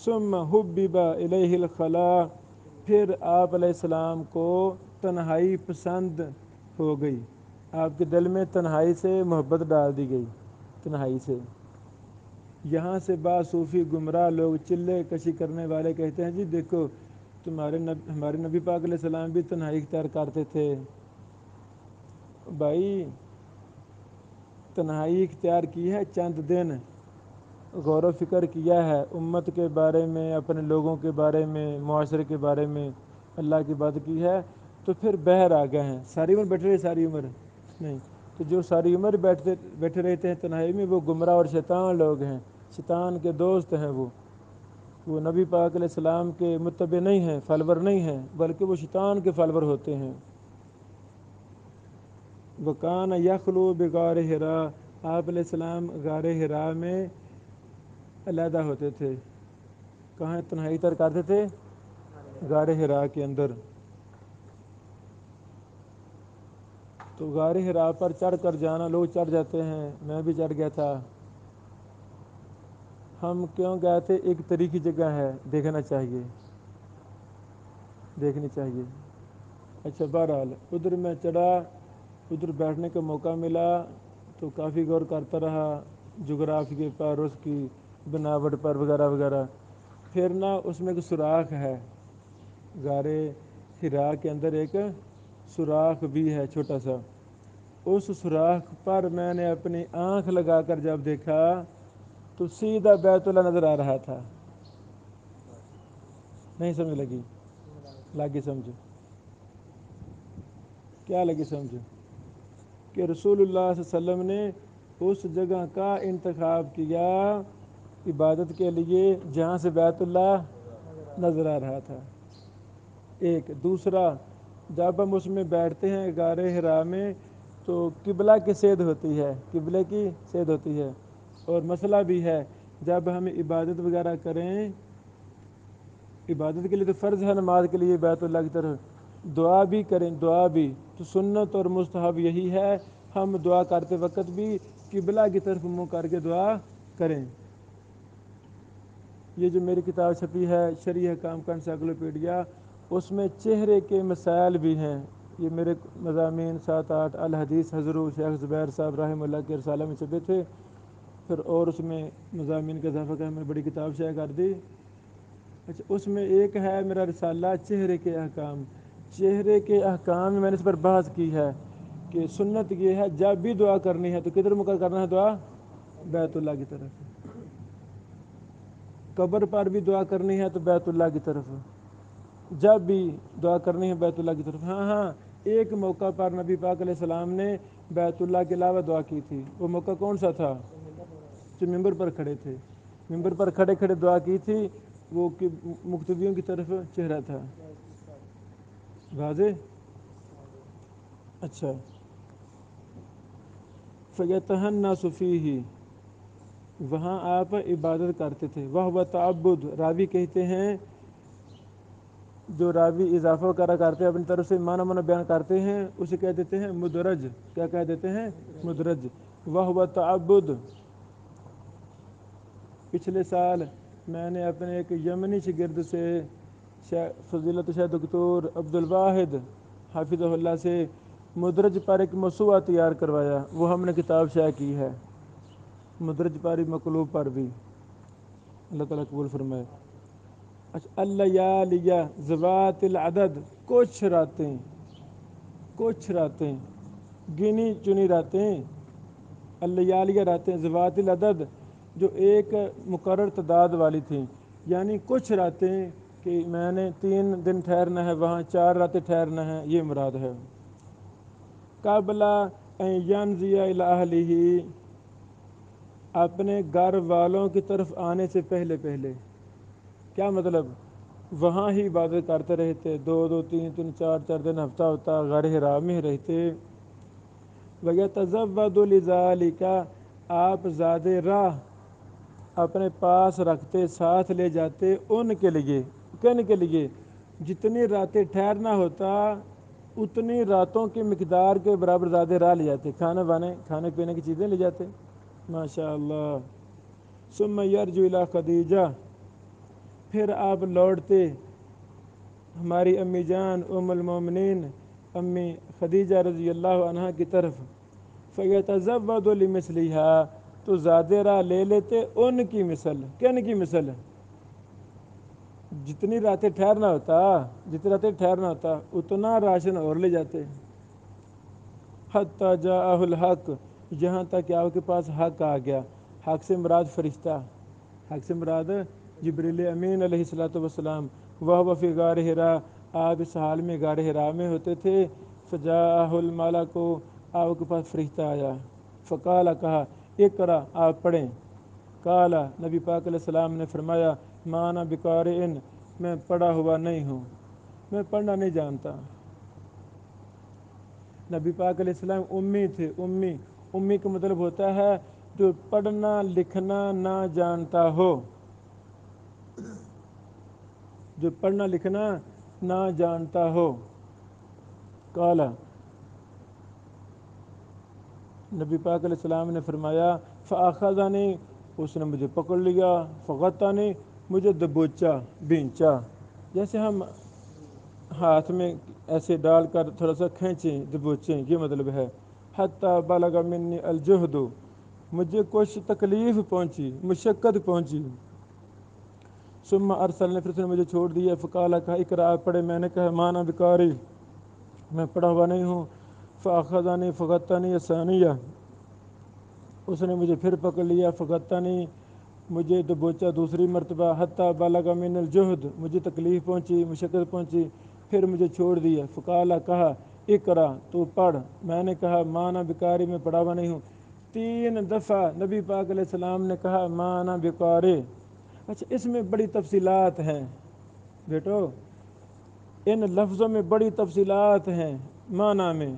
ثم حبب الیہ الخلاء، پھر آپ علیہ السلام کو تنہائی پسند ہو گئی. آپ کے دل میں تنہائی سے محبت ڈال دی گئی، تنہائی سے. یہاں سے بعض صوفی گمراہ لوگ چلے کشی کرنے والے کہتے ہیں جی دیکھو ہمارے نبی پاک علیہ السلام بھی تنہائی اختیار کرتے تھے. بھائی تنہائی اختیار کی ہے چند دن، غور و فکر کیا ہے امت کے بارے میں، اپنے لوگوں کے بارے میں، معاشرے کے بارے میں اللہ کی بات کی ہے، تو پھر بہر آ گئے ہیں. ساری عمر بیٹھے رہے، ساری عمر نہیں. تو جو ساری عمر بیٹھے رہتے ہیں تنہائی میں، وہ گمراہ اور شیطان لوگ ہیں، شیطان کے دوست ہیں. وہ نبی پاک علیہ السلام کے متبع نہیں ہیں، فالور نہیں ہیں، بلکہ وہ شیطان کے فالور ہوتے ہیں. وکان یخلو بغار حراء، آپ علیہ السلام غار حراء میں علیحدہ ہوتے تھے. کہاں تنہائی اختیار کرتے تھے؟ غار حراء کے اندر. تو غار حراء پر چڑھ کر جانا، لوگ چڑھ جاتے ہیں، میں بھی چڑھ گیا تھا. ہم کیوں گئے تھے؟ ایک تاریخی جگہ ہے، دیکھنا چاہیے، دیکھنی چاہیے. اچھا بہرحال ادھر میں چڑھا، ادھر بیٹھنے کا موقع ملا تو کافی غور کرتا رہا جغرافیے پر، اس کی بناوٹ پر وغیرہ وغیرہ. پھر نا اس میں ایک سوراخ ہے غار حراء کے اندر، ایک سوراخ بھی ہے چھوٹا سا. اس سوراخ پر میں نے اپنی آنکھ لگا کر جب دیکھا تو سیدھا بیت اللہ نظر آ رہا تھا. نہیں سمجھ لگی؟ لاگی سمجھ. کیا لگی سمجھ؟ کہ رسول اللہ صلی اللہ علیہ وسلم نے اس جگہ کا انتخاب کیا عبادت کے لیے جہاں سے بیت اللہ نظر آ رہا تھا. ایک دوسرا، جب ہم اس میں بیٹھتے ہیں غار حراء میں تو قبلہ کی سید ہوتی ہے، قبلے کی سید ہوتی ہے. اور مسئلہ بھی ہے، جب ہم عبادت وغیرہ کریں، عبادت کے لیے تو فرض ہے نماز کے لیے بیت اللہ کی طرف، دعا بھی کریں، دعا بھی تو سنت اور مستحب یہی ہے ہم دعا کرتے وقت بھی قبلہ کی طرف منہ کر کے دعا کریں. یہ جو میری کتاب چھپی ہے شرعی احکام کا انسائکلوپیڈیا، اس میں چہرے کے مسائل بھی ہیں. یہ میرے مضامین 7-8 الحدیث حضرت شیخ زبیر صاحب رحمہ اللہ کے رسالہ میں چھپے تھے. پھر اور اس میں مضامین کا اضافہ کر میں نے بڑی کتاب شائع کر دی. اچھا اس میں ایک ہے میرا رسالہ چہرے کے احکام. چہرے کے احکام میں نے اس پر بحث کی ہے کہ سنت یہ ہے جب بھی دعا کرنی ہے تو کدھر مقرر کرنا ہے دعا؟ بیت اللہ کی طرف. قبر پر بھی دعا کرنی ہے تو بیت اللہ کی طرف. جب بھی دعا کرنی ہے بیت اللہ کی طرف. ہاں ہاں، ایک موقع پر نبی پاک علیہ السلام نے بیت اللہ کے علاوہ دعا کی تھی. وہ موقع کون سا تھا؟ جو ممبر پر کھڑے تھے، ممبر پر کھڑے کھڑے دعا کی تھی. وہ کہ مقتدیوں کی طرف چہرہ تھا. واضح؟ اچھا. فَيَتَحَنَّسُ فِيهِ، وہاں آپ عبادت کرتے تھے. وہ تعبد، راوی کہتے ہیں، جو راوی اضافہ کرا کرتے ہیں اپنی طرف سے معنی بیان کرتے ہیں اسے کہہ دیتے ہیں مدرج. کیا کہہ دیتے ہیں؟ مدرج. وہ تعبد. پچھلے سال میں نے اپنے ایک یمنی شاگرد سے فضیلت شیخ دکتور عبدالواحد حافظہ اللہ سے مدرج پر ایک موسوعہ تیار کروایا. وہ ہم نے کتاب شائع کی ہے، مدرج پر مقلوب پر بھی. اللہ تعالیٰ قبول فرمائے. اچھا، اللیالیہ ذوات العدد، کچھ راتیں، کچھ راتیں، گنی چنی راتیں. اللیالیہ راتیں ذوات العدد، جو ایک مقرر تعداد والی تھیں. یعنی کچھ راتیں کہ میں نے 3 دن ٹھہرنا ہے وہاں، 4 راتیں ٹھہرنا ہے، یہ مراد ہے. قبل ان ینزی الی اہلہ، اپنے گھر والوں کی طرف آنے سے پہلے پہلے. کیا مطلب؟ وہاں ہی عبادت کرتے رہتے، 2 3 4 دن، ہفتہ ہوتا غار حراء میں رہتے. وَيَتَزَوَّدُ لِذَلِكَ، آپ زاد راہ اپنے پاس رکھتے، ساتھ لے جاتے ان کے لیے. کن کے لیے؟ جتنی راتیں ٹھہرنا ہوتا اتنی راتوں کی مقدار کے برابر زیادہ راہ لے جاتے، کھانے پینے کی چیزیں لے جاتے، ماشاء اللہ۔ ثم یرجو الی خدیجہ، پھر آپ لوٹتے ہماری امی جان ام المومنین امی خدیجہ رضی اللہ عنہا کی طرف، فیتزود لمثلھا، تو زیادہ راہ لے لیتے ان کی مثل، کن کی مثل، جتنی راتیں ٹھہرنا ہوتا اتنا راشن اور لے جاتے، حتی جاءہ الحق، یہاں تک کہ آپ کے پاس حق آ گیا۔ حق سے مراد فرشتہ، حق سے مراد جبریل امین علیہ الصلوۃ والسلام، وہ فی غار حرا، آپ اس حال میں غار حرا میں ہوتے تھے، فجاءہ الملک، آپ کے پاس فرشتہ آیا، فقال، کہا، اقرأ، آپ پڑھیں، قال، نبی پاک علیہ السلام نے فرمایا، ما انا بقارئ، میں پڑھا ہوا نہیں ہوں، میں پڑھنا نہیں جانتا۔ نبی پاک علیہ السلام امی تھے، امی کا مطلب ہوتا ہے جو پڑھنا لکھنا نہ جانتا ہو، جو پڑھنا لکھنا نہ جانتا ہو۔ قال، نبی پاک علیہ السلام نے فرمایا، فاخذنی، اس نے مجھے پکڑ لیا، فغطنی، مجھے دبوچا، بھینچا، جیسے ہم ہاتھ میں ایسے ڈال کر تھوڑا سا کھینچیں، دبوچیں، یہ مطلب ہے۔ حتی بلغ منی الجہد، مجھے کچھ تکلیف پہنچی، مشقت پہنچی۔ ثم ارسلنی، پھر اس نے مجھے چھوڑ دیا، فقال، کہا، اقرأ، پڑھے، میں نے کہا، ما انا بقارئ، میں پڑھا ہوا نہیں ہوں۔ فاخذنی فغطنی ثانیہ، اس نے مجھے پھر پکڑ لیا، فغطنی، مجھے دبوچا دوسری مرتبہ، حتی بلغ من الجہد، مجھے تکلیف پہنچی، مشقت پہنچی، پھر مجھے چھوڑ دیا، فقال، کہا، اقرأ، تو پڑھ، میں نے کہا، ما انا بقارئ، میں پڑھا ہوا نہیں ہوں۔ 3 دفعہ نبی پاک علیہ السلام نے کہا، ما انا بقارئ۔ اچھا، اس میں بڑی تفصیلات ہیں بیٹو، ان لفظوں میں بڑی تفصیلات ہیں، معنی میں،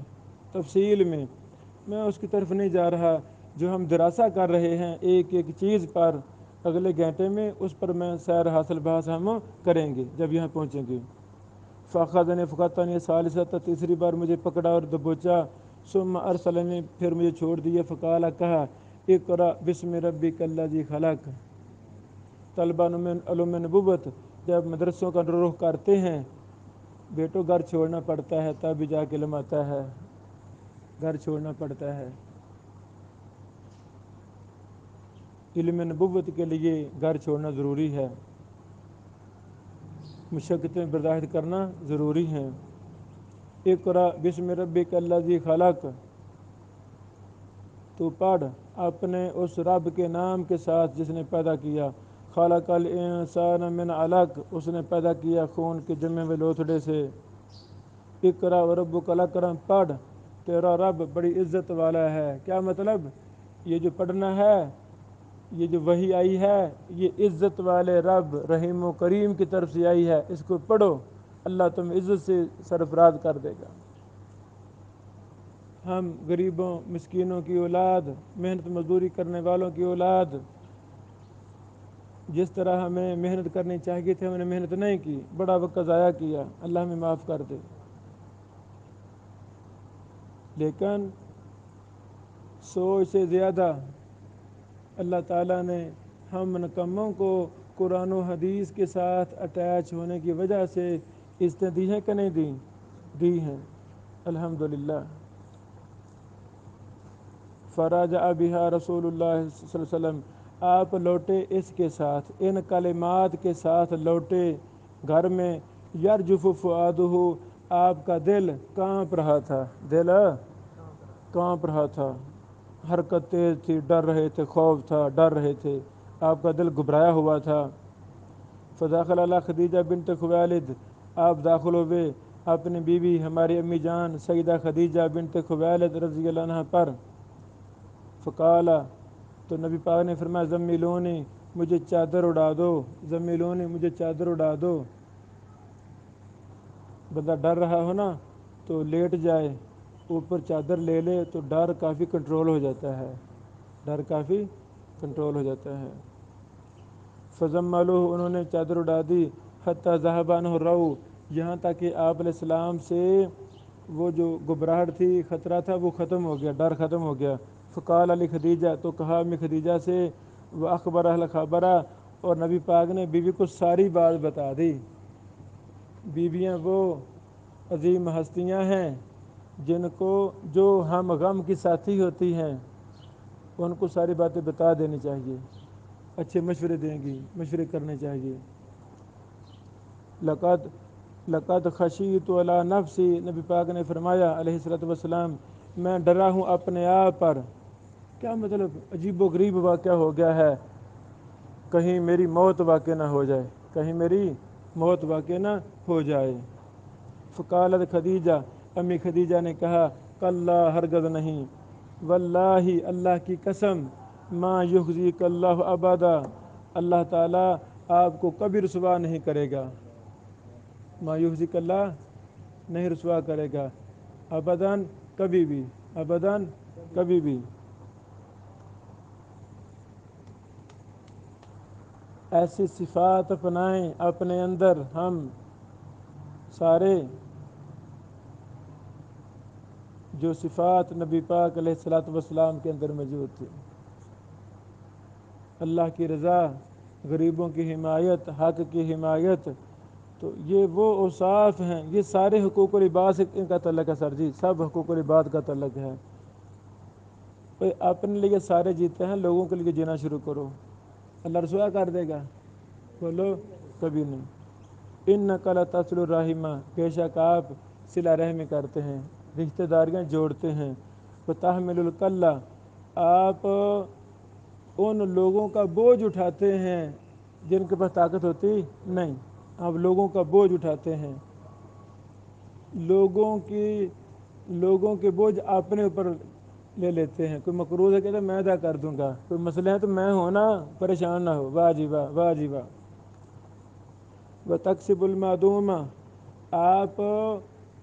تفصیل میں اس کی طرف نہیں جا رہا، جو ہم دراسہ کر رہے ہیں ایک ایک چیز پر، اگلے گھنٹے میں اس پر میں سیر حاصل بحث ہم کریں گے جب یہاں پہنچیں گے۔ فاخذنی فغطنی ثالثۃ، تیسری بار مجھے پکڑا اور دبوچا، ثم ارسلنی، پھر مجھے چھوڑ دیا، فقال، کہا، اقرأ بسم ربک الذی خلق۔ طلبہ علوم نبوت جب مدرسوں کا رخ کرتے ہیں، بیٹو گھر چھوڑنا پڑتا ہے تب بھی جا کے علم آتا ہے، گھر چھوڑنا پڑتا ہے، علم نبوت کے لیے گھر چھوڑنا ضروری ہے، مشقتیں برداشت کرنا ضروری ہیں۔ اقرأ بسم ربک الذی خلق، تو پڑھ اپنے اس رب کے نام کے ساتھ جس نے پیدا کیا، خلق الانسان من علق، اس نے پیدا کیا خون کے جمے ہوئے لوتھڑے سے۔ اقرأ وربک الاکرم، پڑھ، تیرا رب بڑی عزت والا ہے۔ کیا مطلب، یہ جو پڑھنا ہے، یہ جو وحی آئی ہے، یہ عزت والے رب رحیم و کریم کی طرف سے آئی ہے، اس کو پڑھو، اللہ تم عزت سے سرفراز کر دے گا۔ ہم غریبوں مسکینوں کی اولاد، محنت مزدوری کرنے والوں کی اولاد، جس طرح ہمیں محنت کرنی چاہیے تھی ہم نے محنت نہیں کی، بڑا وقت ضائع کیا، اللہ ہمیں معاف کر دے۔ لیکن سوچ سے زیادہ اللہ تعالیٰ نے ہم نکموں کو قرآن و حدیث کے ساتھ اٹیچ ہونے کی وجہ سے عزتیں دی ہیں کہ نہیں دی ہیں، الحمدللہ۔ فرجع بہا رسول اللہ صلی اللہ علیہ وسلم، آپ لوٹے اس کے ساتھ، ان کلمات کے ساتھ لوٹے گھر میں، یرجف فؤادہ، آپ کا دل کانپ رہا تھا، دل کانپ رہا تھا، حرکت تیز تھی، ڈر رہے تھے، خوف تھا، ڈر رہے تھے، آپ کا دل گھبرایا ہوا تھا۔ فدخل علی خدیجہ بنت خویلد، آپ داخل ہوئے اپنی بیوی ہماری امی جان سیدہ خدیجہ بنت خویلد رضی اللہ عنہ پر، فقال، تو نبی پاک نے فرمایا، زمیلونی، مجھے چادر اڑا دو، زمیلونی، مجھے چادر اڑا دو۔ بندہ ڈر رہا ہو نا تو لیٹ جائے، اوپر چادر لے لے تو ڈر کافی کنٹرول ہو جاتا ہے، ڈر کافی کنٹرول ہو جاتا ہے۔ فزملوہ، انہوں نے چادر اڑا دی، حتی ذہب عنہ الرعو، یہاں تک کہ آپ علیہ السلام سے وہ جو گھبراہٹ تھی، خطرہ تھا، وہ ختم ہو گیا، ڈر ختم ہو گیا۔ فقال علی خدیجہ، تو کہا امی خدیجہ سے، وہ اخبر اہل خبرہ، اور نبی پاک نے بیوی کو ساری بات بتا دی۔ بیویاں وہ عظیم ہستیاں ہیں جن کو جو ہم غم کی ساتھی ہوتی ہیں، ان کو ساری باتیں بتا دینی چاہیے، اچھے مشورے دیں گی، مشورے کرنے چاہیے۔ لقد خشیت علی نفسی، نبی پاک نے فرمایا علیہ الصلوۃ والسلام، میں ڈرا ہوں اپنے آپ پر۔ کیا مطلب؟ عجیب و غریب واقعہ ہو گیا ہے، کہیں میری موت واقع نہ ہو جائے، کہیں میری موت واقع نہ ہو جائے۔ فقالت خدیجہ، امی خدیجہ نے کہا، کلا، ہرگز نہیں، واللہ، اللہ کی قسم، ما یخزیک اللہ ابدا، اللہ تعالیٰ آپ کو کبھی رسوا نہیں کرے گا۔ ما یخزیک اللہ، نہیں رسوا کرے گا، ابداً، کبھی بھی، ابداً، کبھی بھی۔ ایسی صفات اپنائیں اپنے اندر ہم سارے، جو صفات نبی پاک علیہ الصلوۃ والسلام کے اندر موجود تھی۔ اللہ کی رضا، غریبوں کی حمایت، حق کی حمایت، تو یہ وہ اوصاف ہیں، یہ سارے حقوق العباد سے ان کا تعلق ہے سر جی، سب حقوق العباد کا تعلق ہے۔ اپنے لیے سارے جیتے ہیں، لوگوں کے لیے جینا شروع کرو، اللہ رسوا کر دے گا؟ بولو، کبھی نہیں۔ انک لتصل الرحم، بے شک آپ صلہ رحمی کرتے ہیں، رشتہ داریاں جوڑتے ہیں۔ وتحمل الکلہ، آپ ان لوگوں کا بوجھ اٹھاتے ہیں جن کے پاس طاقت ہوتی نہیں، آپ لوگوں کا بوجھ اٹھاتے ہیں، لوگوں کے بوجھ اپنے اوپر لے لیتے ہیں۔ کوئی مقروض ہے، کہتے ہیں میں ادا کر دوں گا، کوئی مسئلہ ہے تو میں ہوں نا، پریشان نہ ہو، واہ جی واہ، واہ جی واہ۔ وتکسب المعدوم، آپ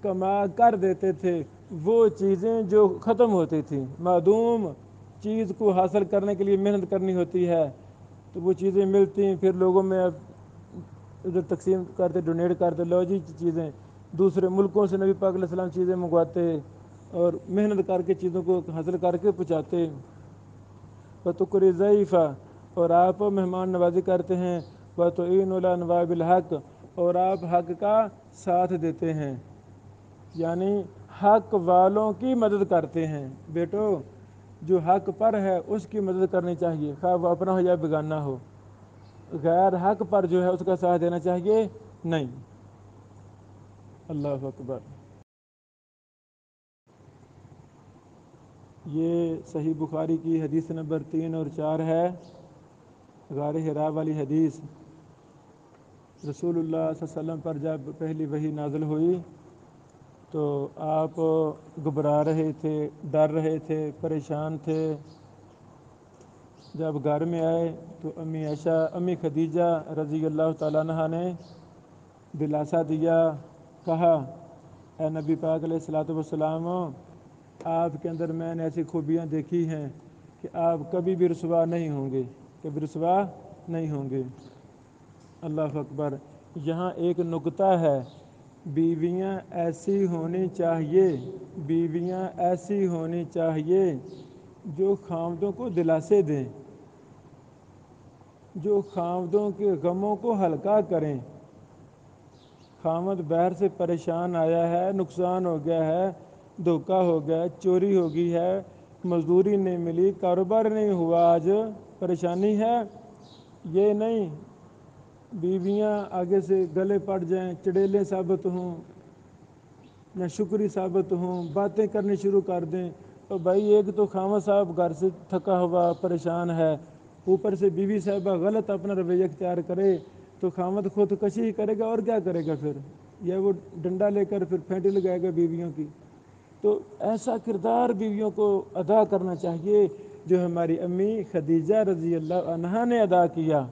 کما کر دیتے تھے وہ چیزیں جو ختم ہوتی تھیں، معدوم چیز کو حاصل کرنے کے لیے محنت کرنی ہوتی ہے، تو وہ چیزیں ملتی ہیں، پھر لوگوں میں ادھر تقسیم کرتے، ڈونیٹ کرتے، لو جی چیزیں، دوسرے ملکوں سے نبی پاک علیہ السلام چیزیں منگواتے اور محنت کر کے چیزوں کو حاصل کر کے پہنچاتے۔ وتقری ضیفہ، اور آپ مہمان نوازی کرتے ہیں۔ وتعین علی انواع الحق، اور آپ حق کا ساتھ دیتے ہیں، یعنی حق والوں کی مدد کرتے ہیں۔ بیٹو، جو حق پر ہے اس کی مدد کرنی چاہیے، خواہ وہ اپنا ہو یا بیگانہ ہو، غیر حق پر جو ہے اس کا ساتھ دینا چاہیے نہیں۔ اللہ اکبر۔ یہ صحیح بخاری کی حدیث نمبر 3 اور 4 ہے، غار حرا والی حدیث۔ رسول اللہ صلی اللہ علیہ وسلم پر جب پہلی وحی نازل ہوئی تو آپ گھبرا رہے تھے، ڈر رہے تھے، پریشان تھے۔ جب گھر میں آئے تو امی عائشہ، امی خدیجہ رضی اللہ تعالیٰ عنہا نے دلاسا دیا، کہا، اے نبی پاک علیہ الصلوۃ والسلام، آپ کے اندر میں نے ایسی خوبیاں دیکھی ہیں کہ آپ کبھی بھی رسوا نہیں ہوں گے، کبھی رسوا نہیں ہوں گے۔ اللہ اکبر۔ یہاں ایک نکتہ ہے، بیویاں ایسی ہونی چاہیے، بیویاں ایسی ہونی چاہیے جو خاوندوں کو دلاسے دیں، جو خاوندوں کے غموں کو ہلکا کریں۔ خاوند باہر سے پریشان آیا ہے، نقصان ہو گیا ہے، دھوکہ ہو گیا، چوری ہو گئی ہے، مزدوری نہیں ملی، کاروبار نہیں ہوا، آج پریشانی ہے، یہ نہیں بیویاں آگے سے گلے پڑ جائیں، چڑیلیں ثابت ہوں، نہ شکری ثابت ہوں، باتیں کرنی شروع کر دیں، تو بھائی ایک تو خاوند صاحب گھر سے تھکا ہوا پریشان ہے، اوپر سے بیوی صاحبہ غلط اپنا رویہ اختیار کرے تو خاوند خودکشی ہی کرے گا، اور کیا کرے گا پھر، یا وہ ڈنڈا لے کر پھر پھینٹی لگائے گا بیویوں کی۔ تو ایسا کردار بیویوں کو ادا کرنا چاہیے جو ہماری امی خدیجہ رضی اللہ عنہا نے ادا کیا،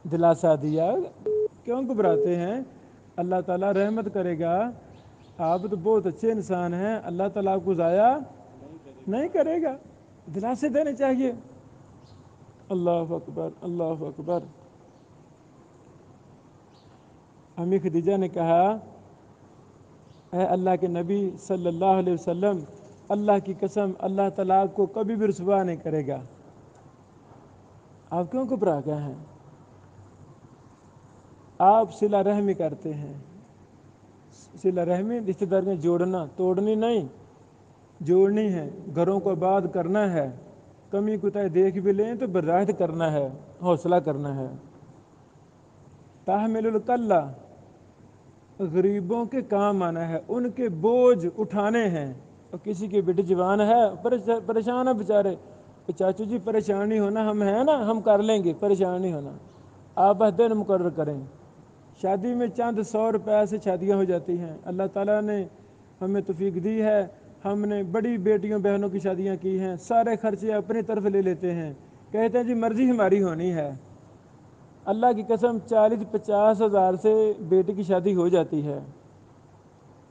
دلاسا دیا۔ کیوں گھبراتے ہیں؟ اللہ تعالیٰ رحمت کرے گا، آپ تو بہت اچھے انسان ہیں، اللہ تعالیٰ آپ کو ضائع نہیں کرے گا، دلاسے دینے چاہیے۔ اللہ اکبر، اللہ اکبر۔ امی خدیجہ نے کہا اے اللہ کے نبی صلی اللہ علیہ وسلم، اللہ کی قسم اللہ تعالیٰ آپ کو کبھی بھی رسوا نہیں کرے گا۔ آپ کیوں گھبرا گئے ہیں؟ آپ صلہ رحمی کرتے ہیں۔ صلہ رحمی رشتہ داریاں جوڑنا، توڑنی نہیں، جوڑنی ہے، گھروں کو آباد کرنا ہے، کمی کوتاہی دیکھ بھی لیں تو برداشت کرنا ہے، حوصلہ کرنا ہے۔ تحمل الکلہ، غریبوں کے کام آنا ہے، ان کے بوجھ اٹھانے ہیں۔ اور کسی کی بیٹی جوان ہے، پریشان ہے بیچارے، چاچو جی پریشان نہیں ہونا، ہم ہیں نا، ہم کر لیں گے، پریشان نہیں ہونا، آپ بس دن مقرر کریں۔ شادی میں چند 100 روپے سے شادیاں ہو جاتی ہیں۔ اللہ تعالیٰ نے ہمیں توفیق دی ہے، ہم نے بڑی بیٹیوں بہنوں کی شادیاں کی ہیں، سارے خرچے اپنی طرف لے لیتے ہیں، کہتے ہیں جی مرضی ہماری ہونی ہے۔ اللہ کی قسم 40-50 ہزار سے بیٹی کی شادی ہو جاتی ہے،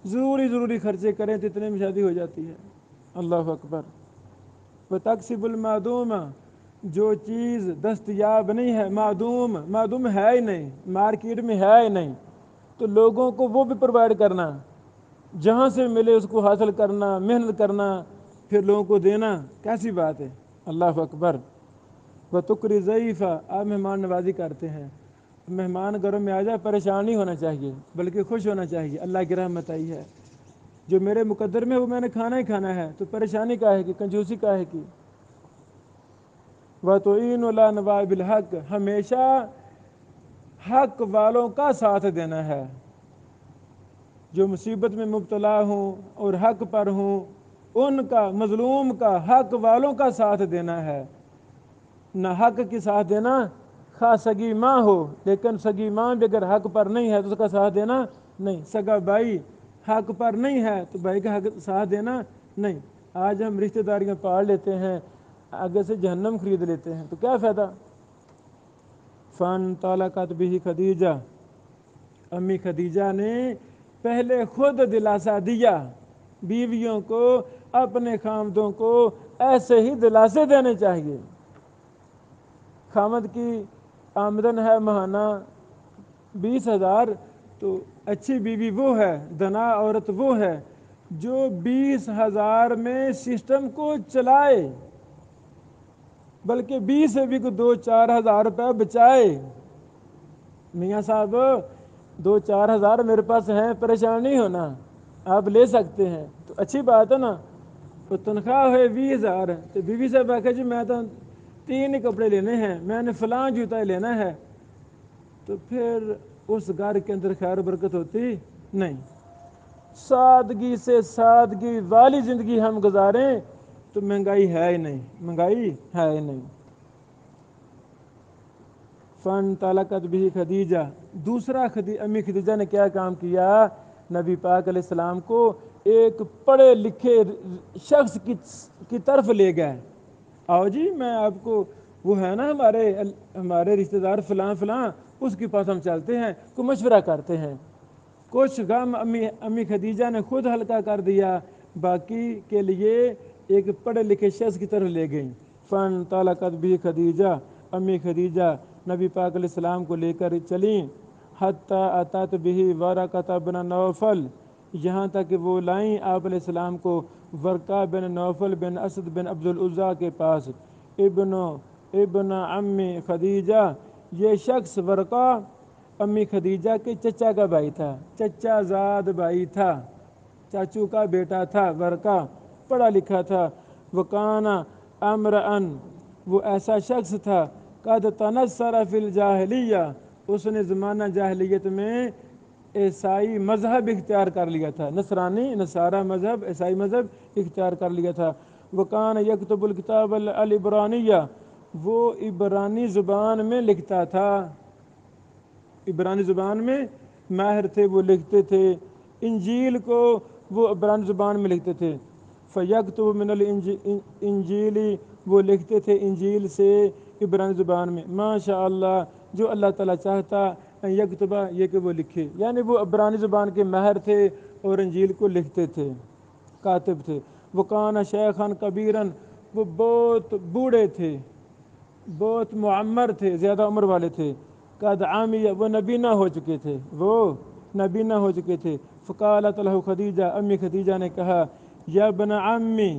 ضروری خرچے کریں تو اتنے میں شادی ہو جاتی ہے۔ اللہ اکبر۔ وَتَكْسِبُ الْمَعْدُومَ، جو چیز دستیاب نہیں ہے، معدوم ہے ہی نہیں، مارکیٹ میں ہے ہی نہیں، تو لوگوں کو وہ بھی پرووائڈ کرنا، جہاں سے ملے اس کو حاصل کرنا، محنت کرنا، پھر لوگوں کو دینا، کیسی بات ہے۔ اللہ اکبر۔ وَتُقْرِ ضَيْفَ، آپ مہمان نوازی کرتے ہیں۔ مہمان گھروں میں آ جائے پریشان نہیں ہونا چاہیے، بلکہ خوش ہونا چاہیے، اللہ کی رحمت آئی ہے، جو میرے مقدر میں وہ میں نے کھانا ہی کھانا ہے، تو پریشانی کاہے کی، کنجوسی کاہے کی۔ وَتُعِينُ عَلَىٰ نَوَائِبِ الْحَقِّ، ہمیشہ حق والوں کا ساتھ دینا ہے، جو مصیبت میں مبتلا ہوں اور حق پر ہوں، ان کا، مظلوم کا، حق والوں کا ساتھ دینا ہے۔ نہ حق کے ساتھ دینا، خواہ سگی ماں ہو، لیکن سگی ماں بھی اگر حق پر نہیں ہے تو اس کا ساتھ دینا نہیں، سگا بھائی حق پر نہیں ہے تو بھائی کا حق ساتھ دینا نہیں۔ آج ہم رشتہ داریاں پاڑ لیتے ہیں، آگے سے جہنم خرید لیتے ہیں، تو کیا فائدہ۔ فَانْطَلَقَتْ بِهِ خدیجہ، امی خدیجہ نے پہلے خود دلاسا دیا، بیویوں کو، اپنے خامدوں کو ایسے ہی دلاسے دینے چاہیے۔ خامد کی آمدن ہے ماہانہ 20,000، تو اچھی بیوی وہ ہے، دنا عورت وہ ہے جو 20,000 میں سسٹم کو چلائے، بلکہ 20 سے بھی 2-4 ہزار روپے بچائے۔ میاں صاحب 2-4 ہزار میرے پاس ہیں، پریشان نہیں ہونا، آپ لے سکتے ہیں، تو اچھی بات ہے نا۔ تو تنخواہ ہے 20,000، تو بیوی سے کہا جی میں تو 3 ہی کپڑے لینے ہیں، میں نے فلاں جوتا لینا ہے، تو پھر اس گھر کے اندر خیر و برکت ہوتی نہیں۔ سادگی سے سادگی والی زندگی ہم گزاریں تو مہنگائی ہے ہی نہیں، مہنگائی ہے ہی نہیں۔ فَانْطَلَقَتْ بِهِ خدیجہ، دوسرا امی خدیجہ نے کیا کام کیا، نبی پاک علیہ السلام کو ایک پڑھے لکھے شخص کی طرف لے گئے، آؤ جی میں آپ کو، وہ ہے نا ہمارے رشتہ دار فلاں فلاں، اس کے پاس ہم چلتے ہیں، کو مشورہ کرتے ہیں۔ کچھ غم امی خدیجہ نے خود ہلکا کر دیا، باقی کے لیے ایک پڑھے لکھے شخص کی طرف لے گئیں۔ فَانْطَلَقَتْ بِهِ خدیجہ، امی خدیجہ نبی پاک علیہ السلام کو لے کر چلیں، حَتَّىٰ أَتَتْ بِهِ وَرَقَةَ بْنَ نوفل، یہاں تک کہ وہ لائیں آپ علیہ السلام کو ورقہ بن نوفل بن اسد بن عبد العزیٰ کے پاس، ابن عم خدیجہ، یہ شخص ورقہ امی خدیجہ کے چچا کا بھائی تھا، چچا زاد بھائی تھا، چاچو کا بیٹا تھا، ورقہ پڑھا لکھا تھا۔ وَكَانَ امرأً، وہ ایسا شخص تھا، قد تنصر فی الجاہلیہ، اس نے زمانہ جاہلیت میں عیسائی مذہب اختیار کر لیا تھا، نصارہ مذہب، عیسائی مذہب اختیار کر لیا تھا۔ وَكَانَ يَكْتُبُ الْكِتَابَ الْعِبْرَانِیَّہ، وہ عبرانی زبان میں لکھتا تھا، عبرانی زبان میں ماہر تھے، وہ لکھتے تھے، انجیل کو وہ عبرانی زبان میں لکھتے تھے۔ فَيَكْتُبُ مِنَ الْإِنجِيلِ، وہ لکھتے تھے انجیل سے عبرانی زبان میں، ماشاء اللہ، جو اللہ تعالیٰ چاہتا یکتبہ، یہ کہ وہ لکھے، یعنی وہ عبرانی زبان کے ماہر تھے اور انجیل کو لکھتے تھے، کاتب تھے۔ وَكَانَ شَيْخًا كَبِيرًا، وہ بہت بوڑھے تھے، بہت معمر تھے، زیادہ عمر والے تھے۔ قد عامی، وہ نبی نہ ہو چکے تھے، وہ نبی نہ ہو چکے تھے۔ فقالت له خدیجہ، امی خدیجہ نے کہا، یا ابن عمی،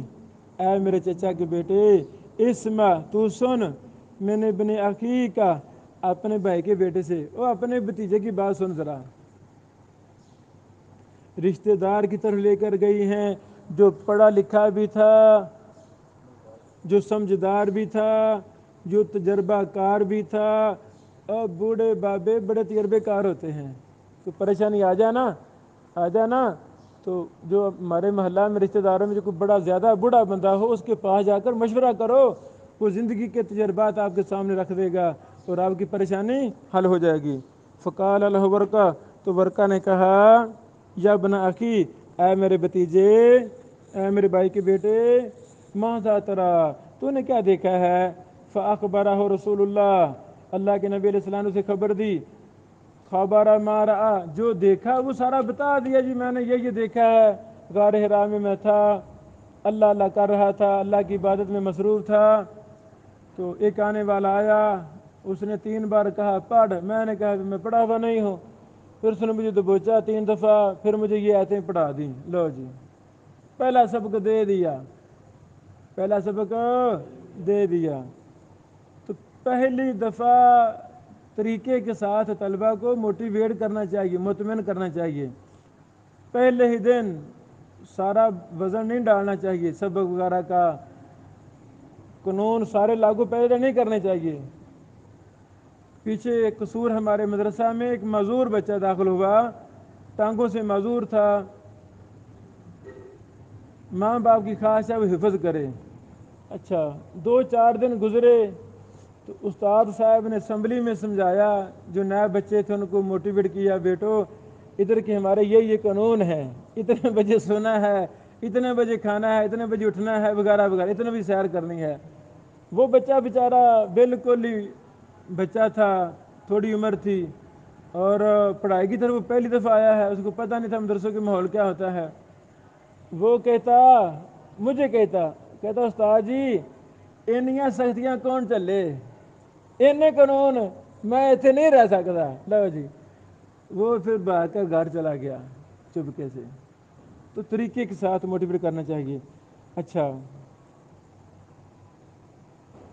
اے میرے چچا کے بیٹے، اسمع، تو سن، میں نے ابن اخی کا، اپنے بھائی کے بیٹے سے، وہ اپنے بھتیجے کی بات سن ذرا، رشتہ دار کی طرف لے کر گئی ہیں، جو پڑھا لکھا بھی تھا، جو سمجھدار بھی تھا، جو تجربہ کار بھی تھا، اور بوڑھے بابے بڑے تجربے کار ہوتے ہیں، تو پریشانی آ جانا تو جو ہمارے محلہ میں رشتہ داروں میں جو کوئی بڑا زیادہ بوڑھا بندہ ہو، اس کے پاس جا کر مشورہ کرو، وہ زندگی کے تجربات آپ کے سامنے رکھ دے گا اور آپ کی پریشانی حل ہو جائے گی۔ فقال له ورقہ، تو ورقہ نے کہا، یا ابن اخی، اے میرے بھتیجے، اے میرے بھائی کے بیٹے، ماذا ترى، تو نے کیا دیکھا ہے؟ فاخبرہ رسول اللہ کے نبی علیہ السلام نے اسے خبر دی، خبر ما رأى، جو دیکھا وہ سارا بتا دیا، جی میں نے یہ دیکھا ہے، غار حرا میں تھا، اللہ کر رہا تھا، اللہ کی عبادت میں مصروف تھا، تو ایک آنے والا آیا، اس نے 3 بار کہا پڑھ، میں نے کہا کہ میں پڑھا ہوا نہیں ہوں، پھر اس نے مجھے دبوچا 3 دفعہ، پھر مجھے یہ آیتیں پڑھا دیں، لو جی پہلا سبق دے دیا، تو پہلی دفعہ طریقے کے ساتھ طلبہ کو موٹیویٹ کرنا چاہیے، مطمئن کرنا چاہیے، پہلے ہی دن سارا وزن نہیں ڈالنا چاہیے، سبق وغیرہ کا قانون سارے لاگو پہلے نہیں کرنے چاہیے۔ پیچھے ایک قصور ہمارے مدرسہ میں ایک معذور بچہ داخل ہوا، ٹانگوں سے معذور تھا، ماں باپ کی خواہش ہے وہ حفظ کرے، اچھا 2-4 دن گزرے تو استاد صاحب نے اسمبلی میں سمجھایا، جو نئے بچے تھے ان کو موٹیویٹ کیا، بیٹو ادھر کے ہمارے یہ قانون ہے، اتنے بجے سونا ہے، اتنے بجے کھانا ہے، اتنے بجے اٹھنا ہے، وغیرہ وغیرہ، اتنے بجے سیر کرنی ہے۔ وہ بچہ بیچارہ بالکل ہی بچہ تھا، تھوڑی عمر تھی، اور پڑھائی کی طرف وہ پہلی دفعہ آیا ہے، اس کو پتہ نہیں تھا مدرسوں کے ماحول کیا ہوتا ہے۔ وہ مجھے کہتا استاد جی انیاں سختیاں کون چلے، انے قانون میں اتنے نہیں رہ سکتا، لو جی وہ پھر بھاگ کر گھر چلا گیا چپکے سے۔ تو طریقے کے ساتھ موٹیویٹ کرنا چاہیے۔ اچھا،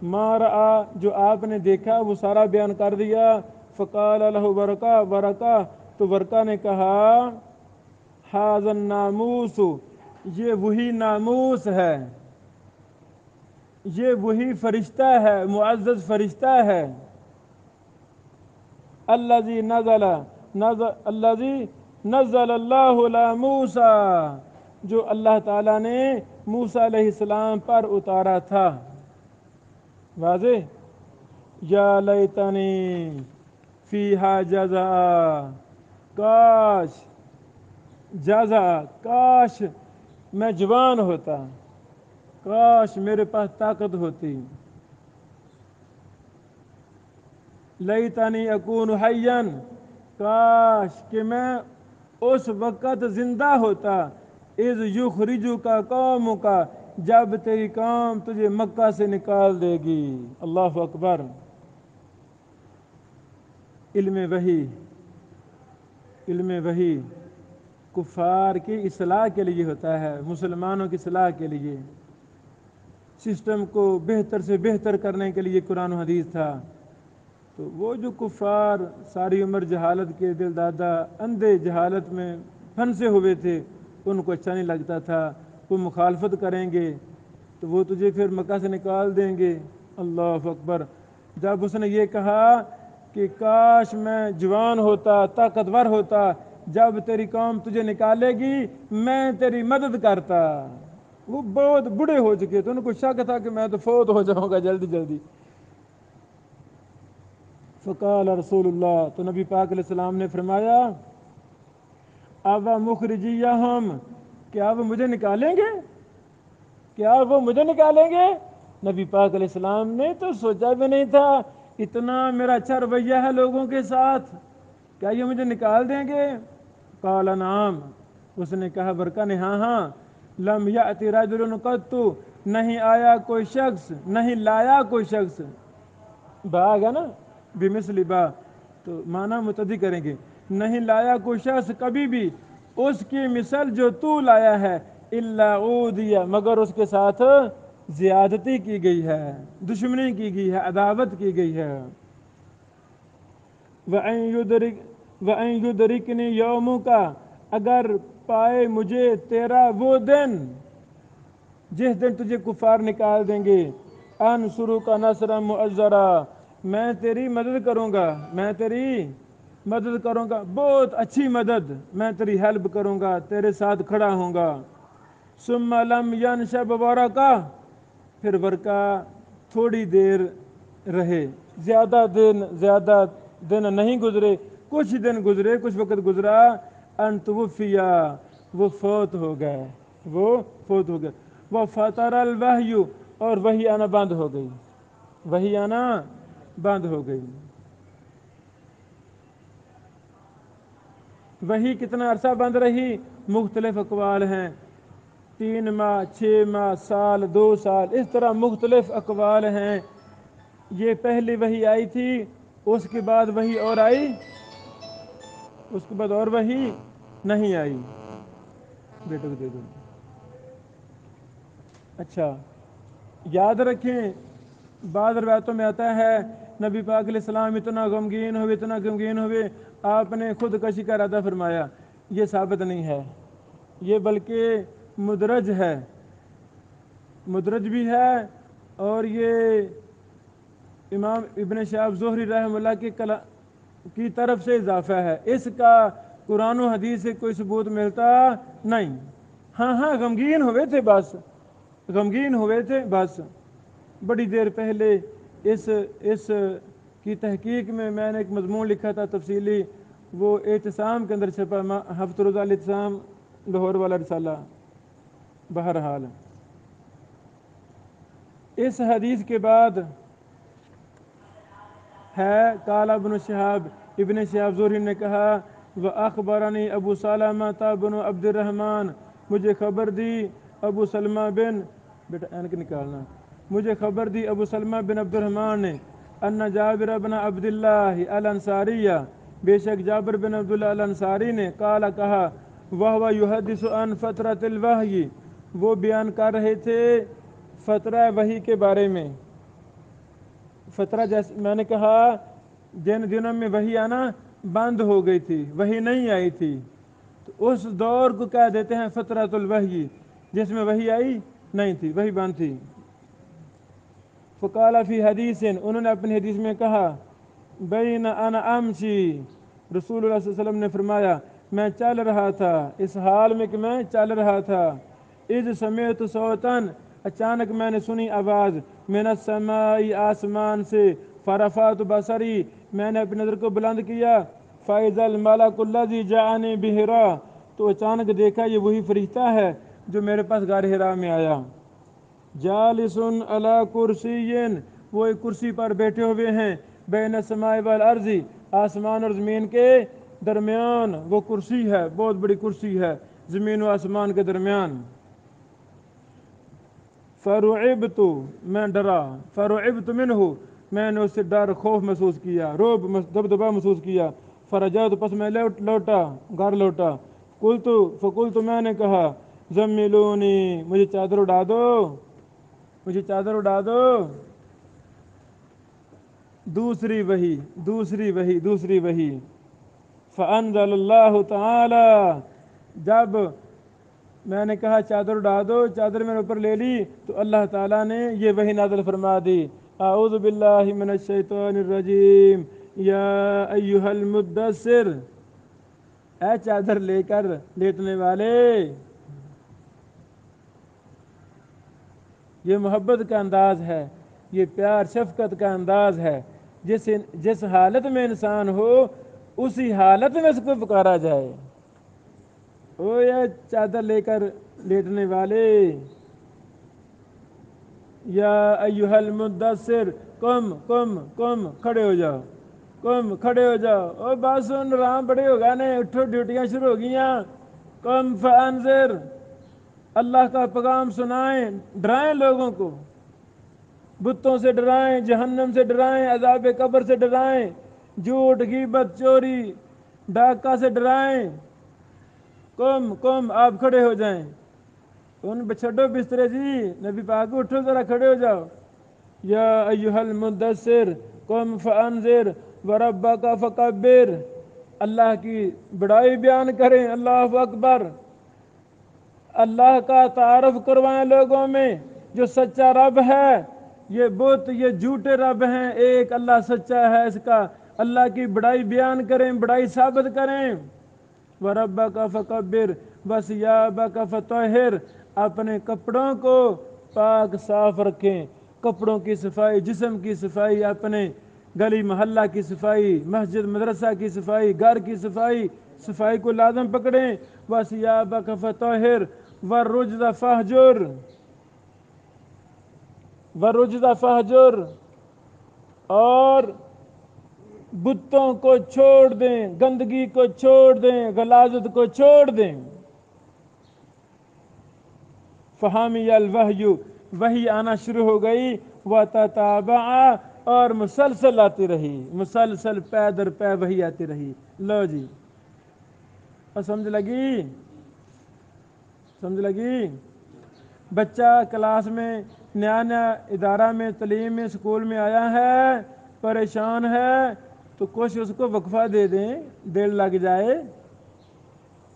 ما رأى، جو آپ نے دیکھا وہ سارا بیان کر دیا۔ فقال له ورقہ، تو ورقہ نے کہا، ھذا الناموس، یہ وہی ناموس ہے، یہ وہی فرشتہ ہے، معزز فرشتہ ہے، الذی نزل اللہ علی موسیٰ، جو اللہ تعالیٰ نے موسیٰ علیہ السلام پر اتارا تھا۔ واضح، یا لیتنی فیہا جزا، کاش میں جوان ہوتا، کاش میرے پاس طاقت ہوتی، لیتنی اکون حیا، کاش کہ میں اس وقت زندہ ہوتا، اذ یخرجک قومک، جب تیری قوم تجھے مکہ سے نکال دے گی۔ اللہ اکبر۔ علم وحی کفار کی اصلاح کے لیے ہوتا ہے، مسلمانوں کی اصلاح کے لیے، سسٹم کو بہتر سے بہتر کرنے کے لیے قرآن و حدیث تھا۔ تو وہ جو کفار ساری عمر جہالت کے دل دادا اندھے جہالت میں پھنسے ہوئے تھے، ان کو اچھا نہیں لگتا تھا، وہ مخالفت کریں گے تو وہ تجھے پھر مکہ سے نکال دیں گے۔ اللہ اکبر۔ جب اس نے یہ کہا کہ کاش میں جوان ہوتا، طاقتور ہوتا، جب تیری قوم تجھے نکالے گی میں تیری مدد کرتا، وہ بہت بوڑھے ہو چکے تھے، ان کو شک تھا کہ میں تو فوت ہو جاؤں گا جلدی۔ فقال رسول اللہ، تو نبی پاک علیہ السلام نے فرمایا، اب مخرجیہم، کیا وہ مجھے نکالیں گے؟ نبی پاک علیہ السلام نے تو سوچا بھی نہیں تھا، اتنا میرا اچھا رویہ ہے لوگوں کے ساتھ، کیا یہ مجھے نکال دیں گے؟ قال نعم، اس نے کہا، ورقہ نے، ہاں، لم یأتی رجل قط، نہیں آیا کوئی شخص، نہیں لایا کوئی شخص، با گا نا بمثل با، تو معنی متعدی کریں گے، نہیں لایا کوئی شخص کبھی بھی، اس کی مثل جو تو لایا ہے الا اودیہ مگر اس کے ساتھ زیادتی کی گئی ہے، دشمنی کی گئی ہے، عداوت کی گئی ہے۔ وَأَن يُدْرِكْنِي يَوْمُكَ اگر پائے مجھے تیرا وہ دن جس دن تجھے کفار نکال دیں گے، انصرک نصرا مؤزرا میں تیری مدد کروں گا، میں تیری مدد کروں گا، بہت اچھی مدد، میں تیری ہیلپ کروں گا، تیرے ساتھ کھڑا ہوں گا۔ ثم لم ينشب ورقہ پھر ورقہ تھوڑی دیر رہے، زیادہ دن نہیں گزرے، کچھ دن گزرے، کچھ وقت گزرا، ان توفیا وہ فوت ہو گئے، وہ فوت ہو گئے۔ وہ فطر الوحی اور وحی آنا بند ہو گئی، وحی آنا بند ہو گئی۔ وحی کتنا عرصہ بند رہی؟ مختلف اقوال ہیں، 3 ماہ، 6 ماہ، سال، 2 سال، اس طرح مختلف اقوال ہیں۔ یہ پہلی وحی آئی تھی، اس کے بعد وحی اور آئی، اس کے بعد اور وحی نہیں آئی۔ بیٹے کو دے دو۔ اچھا یاد رکھیں، بعض روایتوں میں آتا ہے نبی پاک علیہ السلام اتنا غمگین ہوئے آپ نے خودکشی کا ارادہ فرمایا، یہ ثابت نہیں ہے، یہ بلکہ مدرج ہے، مدرج بھی ہے، اور یہ امام ابن شہاب زہری رحمہ اللہ کی طرف سے اضافہ ہے، اس کا قرآن و حدیث سے کوئی ثبوت ملتا نہیں۔ ہاں غمگین ہوئے تھے بس، غمگین ہوئے تھے بس۔ بڑی دیر پہلے اس کی تحقیق میں نے ایک مضمون لکھا تھا تفصیلی، وہ اعتصام کے اندر چھپا، ہفت روزہ الاعتصام لاہور والا رسالہ۔ بہرحال اس حدیث کے بعد ہے قال ابن شہاب زہری نے کہا وَأَخْبَرَنِي ابو سلمہ بن عبد الرحمن مجھے خبر دی ابو سلمہ بن بیٹا اینک نکالنا مجھے خبر دی ابو سلمہ بن عبد الرحمن نے ان جابر بن عبداللہ الانصاریہ بے شک جابر بن عبداللہ الانصاری نے قال کہا وَهُوَ يُحَدِّثُ عن فترۃ الوحی وہ بیان کر رہے تھے فترہ وحی کے بارے میں۔ فترہ جیسے میں نے کہا جن دنوں میں وحی آنا بند ہو گئی تھی، وحی نہیں آئی تھی، تو اس دور کو کہہ دیتے ہیں فترۃ الوحی، جس میں وحی آئی نہیں تھی، وحی بند تھی۔ فقال فی حدیث انہوں نے اپنی حدیث میں کہا بین انا امشی رسول اللہ صلی اللہ علیہ وسلم نے فرمایا میں چل رہا تھا، اس حال میں کہ میں چل رہا تھا، اذ سمعت صوتاً اچانک میں نے سنی آواز من السماء آسمان سے، فرفعت بصری میں نے اپنی نظر کو بلند کیا، فاذا الملک الذی جاءنی بحرا تو اچانک دیکھا یہ وہی فرشتہ ہے جو میرے پاس غار حرا میں آیا، جالس علی کرسی وہ ایک کرسی پر بیٹھے ہوئے ہیں، بین السماء والارض آسمان اور زمین کے درمیان وہ کرسی ہے، بہت بڑی کرسی ہے زمین و آسمان کے درمیان۔ فرعبت میں ڈرا، فرعبت منہ میں نے اس سے ڈر خوف محسوس کیا، رعب دبدبا محسوس کیا، فرجعت پس میں لوٹا گھر لوٹا، فقلت میں نے کہا زملونی مجھے چادر اڑا دو، مجھے چادر اڑا دو۔ دوسری وحی فانزل اللہ تعالی جب میں نے کہا چادر اڑا دو، چادر میں نے اوپر لے لی تو اللہ تعالیٰ نے یہ وحی نازل فرما دی اعوذ باللہ من الشیطان الرجیم یا ایہا المدثر اے چادر لے کر لیٹنے والے۔ یہ محبت کا انداز ہے، یہ پیار شفقت کا انداز ہے، جس حالت میں انسان ہو اسی حالت میں اس کو پکارا جائے، او یا چادر لے کر لیٹنے والے، یا ایہا المدثر کم کھڑے ہو جاؤ، کھڑے ہو جاؤ، اور بات سن رام بڑے ہو گئے نے، اٹھو ڈیوٹیاں شروع ہو گئیاں، قم فانذر اللہ کا پیغام سنائیں، ڈرائیں لوگوں کو، بتوں سے ڈرائیں، جہنم سے ڈرائیں، عذاب قبر سے ڈرائیں، جھوٹ غیبت چوری ڈاکہ سے ڈرائیں، قم قم، آپ کھڑے ہو جائیں، ان پہ چھڈو بسترے جی، نبی پاک اٹھو ذرا کھڑے ہو جاؤ، یا ایھا المدثر قم فانذر وربک فکبر، اللہ کی بڑائی بیان کریں، اللہ اکبر، اللہ کا تعارف کروائیں لوگوں میں، جو سچا رب ہے، یہ بت یہ جھوٹے رب ہیں، ایک اللہ سچا ہے، اس کا اللہ کی بڑائی بیان کریں، بڑائی ثابت کریں، وَرَبَّكَ فَكَبِّرْ وَثِيَابَكَ فَطَهِّرْ، اپنے کپڑوں کو پاک صاف رکھیں، کپڑوں کی صفائی، جسم کی صفائی، اپنے گلی محلہ کی صفائی، مسجد مدرسہ کی صفائی، گھر کی صفائی، صفائی کو لازم پکڑیں، وَثِيَابَكَ فَطَهِّرْ وَالرُّجْزَ فَاهْجُرْ وَالرُّجْزَ فَاهْجُرْ، اور بتوں کو چھوڑ دیں، گندگی کو چھوڑ دیں، غلاظت کو چھوڑ دیں، فہامی الوحی، وحی آنا شروع ہو گئی، وتتابع، اور مسلسل آتی رہی، مسلسل پے در پے وحی آتی رہی۔ لو جی، اور سمجھ لگی؟ سمجھ لگی؟ بچہ کلاس میں نیا نیا ادارہ میں، تعلیم میں، اسکول میں آیا ہے، پریشان ہے، تو کچھ اس کو وقفہ دے دیں، دل لگ جائے۔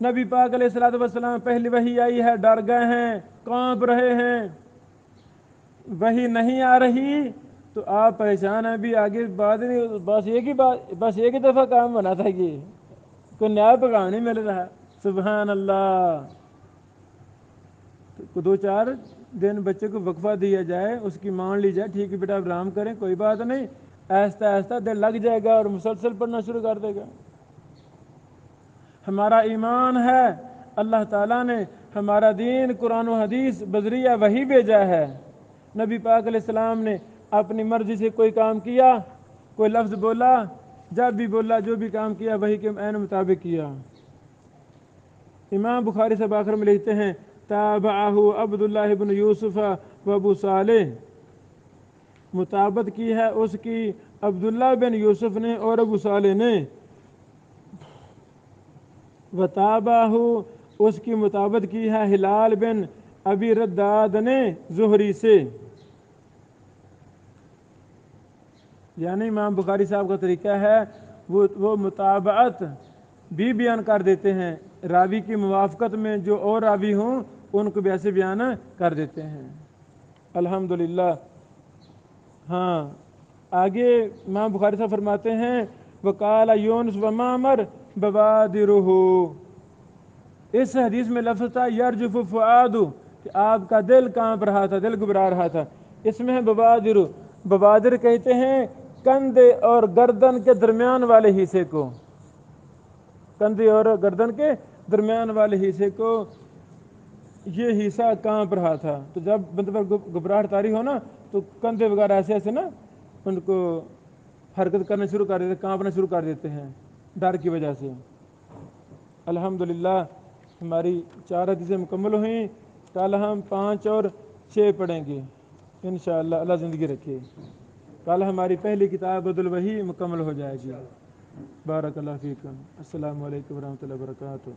نبی پاک علیہ الصلوۃ والسلام پہلی وحی آئی ہے، ڈر گئے ہیں، کانپ رہے ہیں، وحی نہیں آ رہی تو آپ پریشان ہیں، بھی آگے بات نہیں، بس ایک ہی دفعہ کام بنا تھا، کہ کوئی نیا پیغام نہیں مل رہا، سبحان اللہ۔ تو 2-4 دن بچے کو وقفہ دیا جائے، اس کی مان لی جائے، ٹھیک ہے بیٹا آرام کریں، کوئی بات نہیں، آہستہ آہستہ دل لگ جائے گا اور مسلسل پڑھنا شروع کر دے گا۔ ہمارا ایمان ہے، اللہ تعالیٰ نے ہمارا دین قرآن و حدیث بذریعہ وحی بھیجا ہے، نبی پاک علیہ السلام نے اپنی مرضی سے کوئی کام کیا، کوئی لفظ بولا، جب بھی بولا، جو بھی کام کیا، وحی کے عین مطابق کیا۔ امام بخاری سے آخر میں لکھتے ہیں، تابعہ عبداللہ بن یوسف و ابو صالح، مطابقت کی ہے اس کی عبداللہ بن یوسف نے اور ابو صالح نے، وتابعہ، اس کی مطابقت کی ہے ہلال بن ابی رداد نے زہری سے۔ یعنی امام بخاری صاحب کا طریقہ ہے، وہ مطابعت بھی بیان کر دیتے ہیں، راوی کی موافقت میں جو اور راوی ہوں ان کو بھی ایسے بیان کر دیتے ہیں۔ الحمدللہ۔ ہاں، آگے امام بخاری صاحب فرماتے ہیں، وقال یونس و معمر بوادرہ، اس حدیث میں لفظ تھا یرجف فؤاد، کہ آپ کا دل کانپ رہا تھا، دل گھبرا رہا تھا، اس میں ہے بوادر، بوادر کہتے ہیں کندھے اور گردن کے درمیان والے حصے کو، کندھے اور گردن کے درمیان والے حصے کو یہ حصہ کانپ رہا تھا۔ تو جب بندے پر گھبراہٹ طاری ہو نا، تو کندھے وغیرہ ایسے ایسے نا ان کو حرکت کرنا شروع کر دیتے، کانپنا شروع کر دیتے ہیں ڈر کی وجہ سے۔ الحمدللہ ہماری 4 حدیثیں مکمل ہوئیں، کل ہم 5 اور 6 پڑھیں گے انشاءاللہ، اللہ زندگی رکھے۔ کل ہماری پہلی کتاب بدء الوحی مکمل ہو جائے گی۔ بارک اللہ فیکم، السلام علیکم ورحمۃ اللہ وبرکاتہ۔